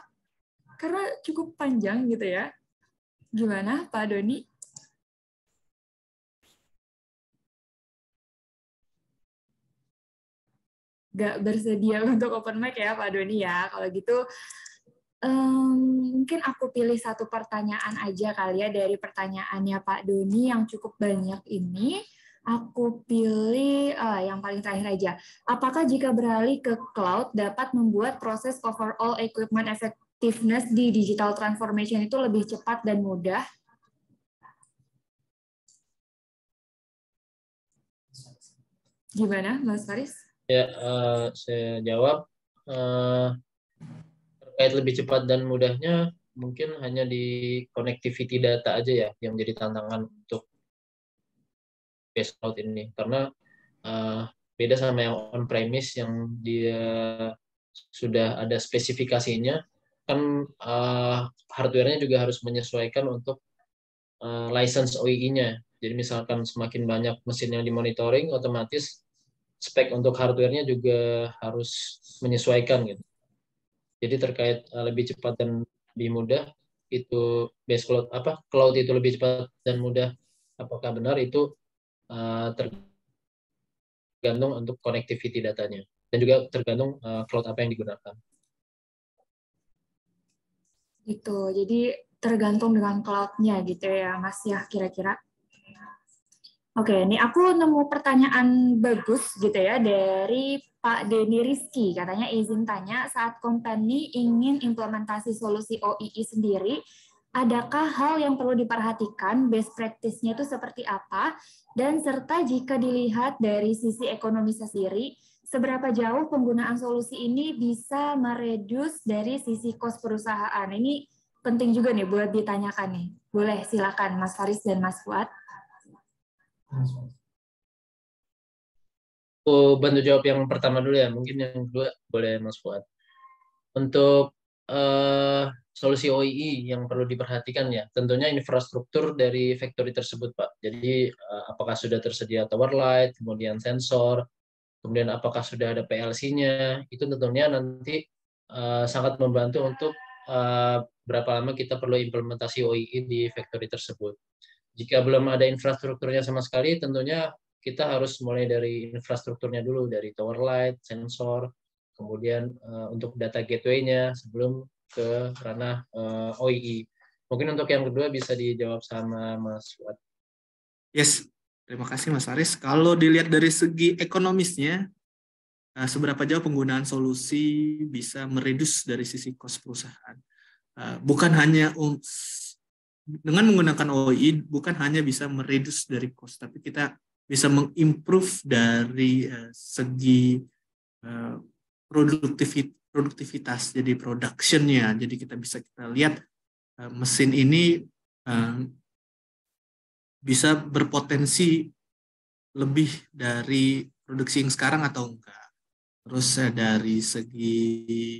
Karena cukup panjang gitu ya. Gimana Pak Doni? Nggak bersedia untuk open mic ya Pak Doni ya. Kalau gitu mungkin aku pilih satu pertanyaan aja kali ya dari pertanyaannya Pak Doni yang cukup banyak ini. Aku pilih yang paling terakhir aja. Apakah jika beralih ke cloud dapat membuat proses overall equipment effectiveness di digital transformation itu lebih cepat dan mudah? Gimana, Mas Faris? Ya, saya jawab. Terkait lebih cepat dan mudahnya, mungkin hanya di connectivity data aja ya yang menjadi tantangan untuk base cloud ini. Karena beda sama yang on-premise yang dia sudah ada spesifikasinya, kan hardware-nya juga harus menyesuaikan untuk license OEE-nya. Jadi misalkan semakin banyak mesin yang dimonitoring, otomatis spek untuk hardware-nya juga harus menyesuaikan gitu. Jadi terkait lebih cepat dan lebih mudah, itu base cloud cloud itu lebih cepat dan mudah, apakah benar itu tergantung untuk connectivity datanya, dan juga tergantung cloud apa yang digunakan. Gitu. Jadi tergantung dengan cloud-nya gitu ya, Mas ya kira-kira. Oke, ini aku nemu pertanyaan bagus gitu ya dari Pak Denny Rizky. Katanya izin tanya, saat company ingin implementasi solusi OII sendiri, adakah hal yang perlu diperhatikan, best practice-nya itu seperti apa, dan serta jika dilihat dari sisi ekonomisasi sendiri, seberapa jauh penggunaan solusi ini bisa mereduce dari sisi cost perusahaan? Ini penting juga nih buat ditanyakan nih. Boleh silakan Mas Faris dan Mas Fuad. Aku bantu jawab yang pertama dulu ya, mungkin yang kedua boleh Mas Fuad. Untuk solusi OII yang perlu diperhatikan ya, tentunya infrastruktur dari factory tersebut, Pak. Jadi apakah sudah tersedia tower light, kemudian sensor, kemudian apakah sudah ada PLC-nya, itu tentunya nanti sangat membantu untuk berapa lama kita perlu implementasi OII di factory tersebut. Jika belum ada infrastrukturnya sama sekali, tentunya kita harus mulai dari infrastrukturnya dulu, dari tower light, sensor, kemudian untuk data gateway-nya sebelum ke ranah OII. Mungkin untuk yang kedua bisa dijawab sama Mas Fuad. Yes, terima kasih Mas Faris. Kalau dilihat dari segi ekonomisnya, seberapa jauh penggunaan solusi bisa meredus dari sisi cost perusahaan. Bukan hanya dengan menggunakan OI, bukan hanya bisa meredus dari cost, tapi kita bisa mengimprove dari segi produktivitas, jadi production-nya. Jadi kita lihat mesin ini bisa berpotensi lebih dari produksi yang sekarang atau enggak. Terus dari segi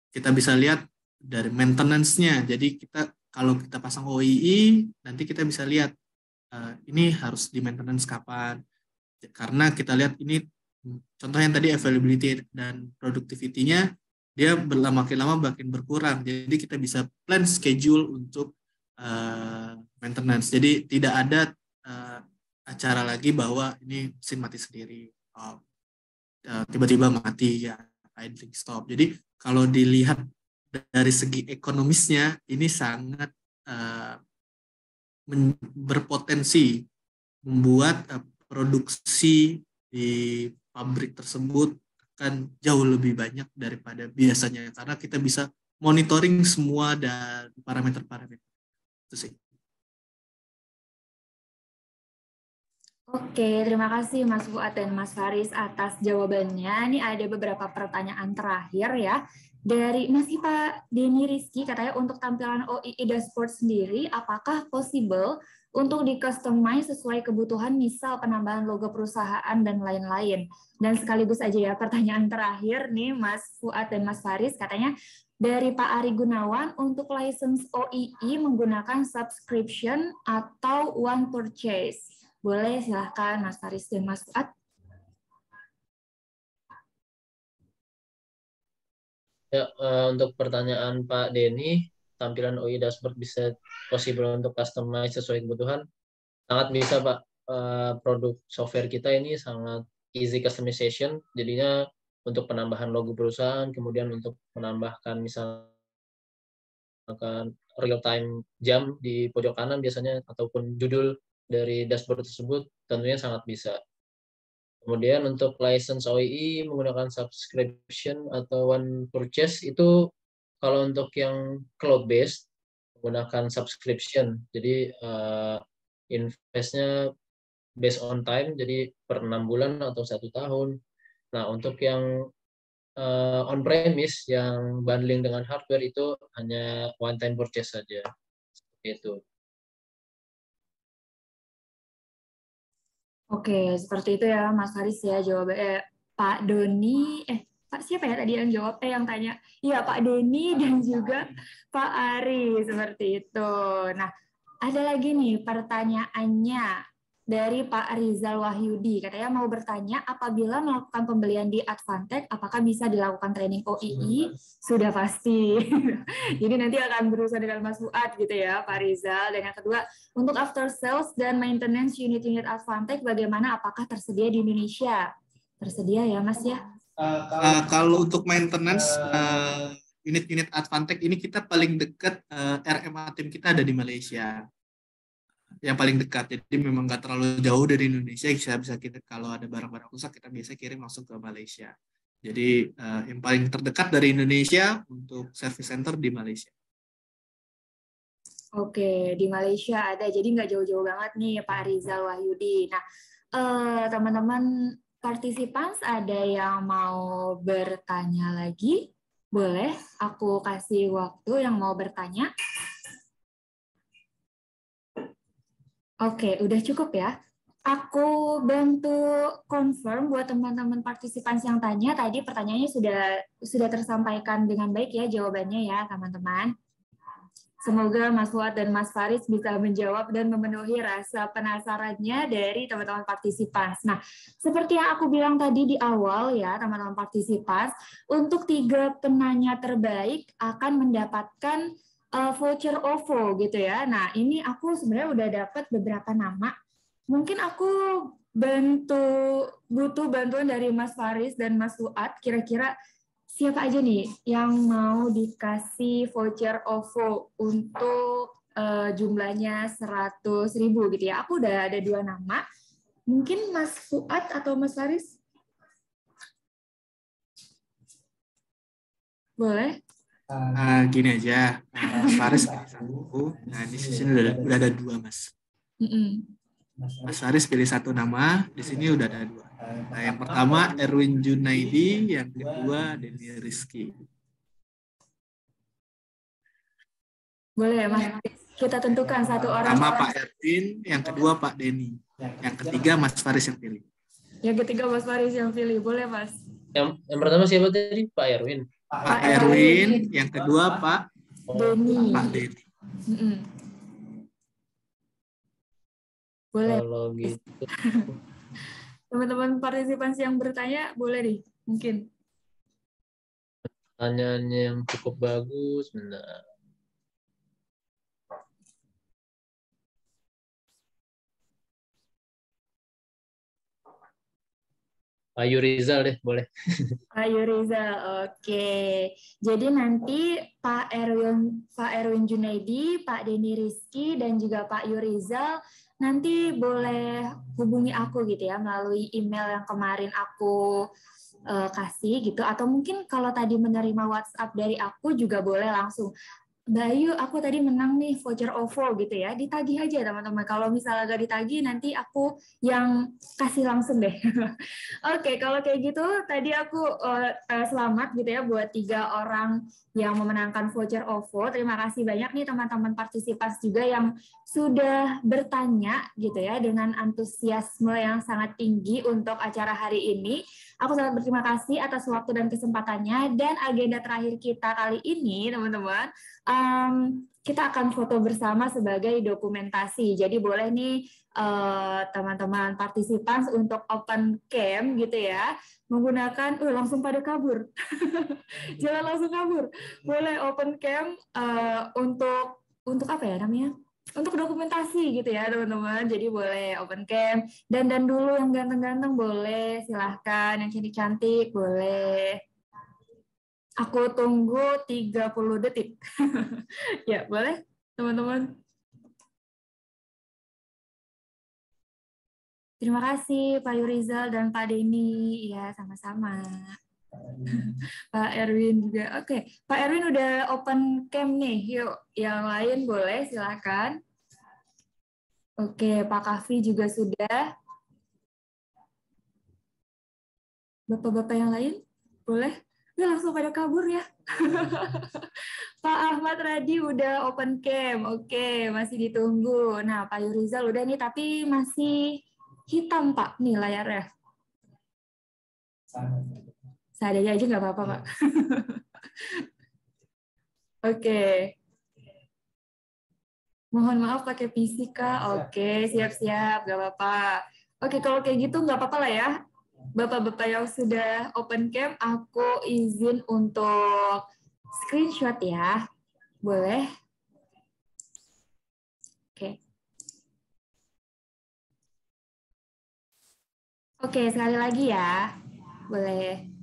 kita bisa lihat dari maintenance-nya. Jadi kalau kita pasang OII, nanti kita bisa lihat ini harus di maintenance kapan. Karena kita lihat ini contoh yang tadi availability dan productivity-nya dia makin lama makin berkurang. Jadi kita bisa plan schedule untuk maintenance. Jadi tidak ada acara lagi bahwa ini mesin mati sendiri, tiba-tiba mati ya, idling stop. Jadi kalau dilihat dari segi ekonomisnya ini sangat berpotensi membuat produksi di pabrik tersebut akan jauh lebih banyak daripada biasanya karena kita bisa monitoring semua dan parameter-parameter itu sih. Oke, terima kasih Mas Fuad dan Mas Faris atas jawabannya. Ini ada beberapa pertanyaan terakhir ya. Dari masih Pak Denny Rizky, katanya untuk tampilan OII dashboard sendiri, apakah possible untuk di-customize sesuai kebutuhan, misal penambahan logo perusahaan dan lain-lain. Dan sekaligus aja ya, pertanyaan terakhir nih Mas Fuad dan Mas Faris, katanya dari Pak Ari Gunawan, untuk license OII menggunakan subscription atau one purchase. Boleh, silahkan Mas Faris dan Mas Fuad. Ya, untuk pertanyaan Pak Denny, tampilan OII dashboard bisa possible untuk customize sesuai kebutuhan? Sangat bisa, Pak. Produk software kita ini sangat easy customization, jadinya untuk penambahan logo perusahaan, kemudian untuk menambahkan misalkan real time jam di pojok kanan biasanya, ataupun judul dari dashboard tersebut, tentunya sangat bisa. Kemudian untuk license OII menggunakan subscription atau one purchase itu kalau untuk yang cloud based menggunakan subscription. Jadi investnya based on time, jadi per 6 bulan atau 1 tahun. Nah untuk yang on premise yang bundling dengan hardware itu hanya one time purchase saja. Seperti itu. Oke, seperti itu ya Mas Haris ya jawabannya. Pak Doni, Pak siapa ya tadi yang jawab? Yang tanya. Iya, Pak Denny dan juga Pak Ari, seperti itu. Nah, ada lagi nih pertanyaannya dari Pak Rizal Wahyudi. Katanya mau bertanya, apabila melakukan pembelian di Advantech, apakah bisa dilakukan training OII? Sudah pasti. Jadi nanti akan berusaha dengan Mas Fuad gitu ya, Pak Rizal. Dan yang kedua, untuk after sales dan maintenance unit-unit Advantech, bagaimana? Apakah tersedia di Indonesia? Tersedia ya, Mas ya? Kalau untuk maintenance unit-unit Advantech ini kita paling dekat, RMA tim kita ada di Malaysia, yang paling dekat. Jadi memang nggak terlalu jauh dari Indonesia. Bisa kita kalau ada barang-barang rusak kita biasa kirim langsung ke Malaysia. Jadi yang paling terdekat dari Indonesia untuk service center di Malaysia. Oke, di Malaysia ada, jadi nggak jauh-jauh banget nih Pak Rizal Wahyudi. Nah, teman-teman partisipan ada yang mau bertanya lagi? Boleh, aku kasih waktu yang mau bertanya. Oke, udah cukup ya. Aku bantu confirm buat teman-teman partisipan yang tanya. Tadi pertanyaannya sudah tersampaikan dengan baik ya jawabannya ya, teman-teman. Semoga Mas Fuad dan Mas Faris bisa menjawab dan memenuhi rasa penasarannya dari teman-teman partisipan. Nah, seperti yang aku bilang tadi di awal ya, teman-teman partisipan, untuk 3 penanya terbaik akan mendapatkan voucher OVO gitu ya. Nah, ini aku sebenarnya udah dapat beberapa nama. Mungkin aku butuh bantuan dari Mas Faris dan Mas Fuad, kira-kira siapa aja nih yang mau dikasih voucher OVO untuk jumlahnya 100.000 gitu ya. Aku udah ada 2 nama. Mungkin Mas Fuad atau Mas Faris? Boleh? Gini aja, Mas Faris pilih 1. Nah, di sini udah ada 2, Mas. Mas Faris pilih 1 nama, di sini udah ada 2. Nah, yang pertama Erwin Junaidi, yang kedua Denny Rizky. Boleh ya, Mas. Kita tentukan 1 orang. Pertama Pak Erwin, yang kedua Pak Denny. Yang ketiga Mas Faris yang pilih. Yang ketiga Mas Faris yang pilih, boleh Mas? Yang pertama siapa tadi? Pak Erwin. Pak Erwin, yang kedua Pak Denny. Pak Denny. Boleh. Kalau gitu. Teman-teman partisipan yang bertanya, boleh nih, mungkin. Pertanyaannya yang cukup bagus, benar. Pak Yurizal deh, boleh. Pak Yurizal, oke. Jadi nanti Pak Erwin Junaidi, Pak Denny Rizky, dan juga Pak Yurizal nanti boleh hubungi aku gitu ya melalui email yang kemarin aku kasih gitu. Atau mungkin kalau tadi menerima WhatsApp dari aku juga boleh langsung. Bayu, aku tadi menang nih voucher OVO gitu ya. Ditagih aja teman-teman. Kalau misalnya gak ditagih, nanti aku yang kasih langsung deh. Oke, kalau kayak gitu, tadi aku selamat gitu ya buat 3 orang yang memenangkan voucher OVO. Terima kasih banyak nih teman-teman partisipan juga yang sudah bertanya gitu ya dengan antusiasme yang sangat tinggi untuk acara hari ini. Aku sangat berterima kasih atas waktu dan kesempatannya. Dan agenda terakhir kita kali ini, teman-teman, kita akan foto bersama sebagai dokumentasi. Jadi boleh nih teman-teman partisipan untuk open cam gitu ya, menggunakan langsung pada kabur. Jangan langsung kabur. Boleh open cam untuk apa ya namanya? Untuk dokumentasi gitu ya teman-teman. Jadi boleh open cam. Dan dulu yang ganteng-ganteng boleh, silahkan. Yang cantik-cantik boleh. Aku tunggu 30 detik. Ya, boleh teman-teman. Terima kasih Pak Yurizal dan Pak Denny. Ya, sama-sama. Pak Erwin juga. Oke, Pak Erwin udah open cam nih. Yuk, yang lain boleh, silakan. Oke, Pak Kavi juga sudah. Bapak-bapak yang lain, boleh? Ya, langsung pada kabur ya. Pak Ahmad Radi udah open cam. Oke, masih ditunggu. Nah, Pak Yurizal udah nih, tapi masih hitam, Pak, nih layarnya. Seadanya aja nggak apa-apa, Pak. Oke. Mohon maaf pakai PC, Kak. Oke, siap-siap. Nggak apa-apa. Oke, kalau kayak gitu nggak apa-apa lah ya. Bapak-bapak yang sudah open cam, aku izin untuk screenshot ya. Boleh? Oke. Oke, sekali lagi ya. Boleh.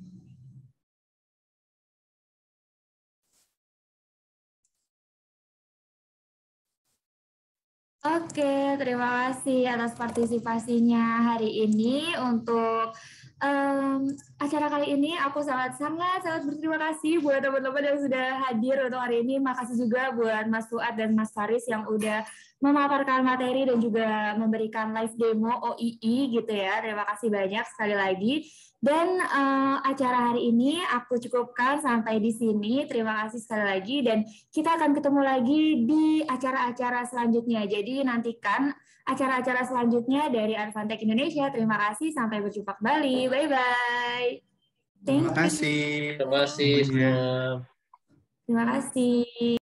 Oke, terima kasih atas partisipasinya hari ini untuk acara kali ini. Aku sangat berterima kasih buat teman-teman yang sudah hadir untuk hari ini. Makasih juga buat Mas Fuad dan Mas Faris yang udah memaparkan materi dan juga memberikan live demo OII gitu ya. Terima kasih banyak sekali lagi. Dan acara hari ini aku cukupkan sampai di sini. Terima kasih sekali lagi dan kita akan ketemu lagi di acara-acara selanjutnya. Jadi nantikan acara-acara selanjutnya dari Advantech Indonesia. Terima kasih, sampai berjumpa kembali. Bye-bye. Terima kasih. Terima kasih semua. Terima kasih.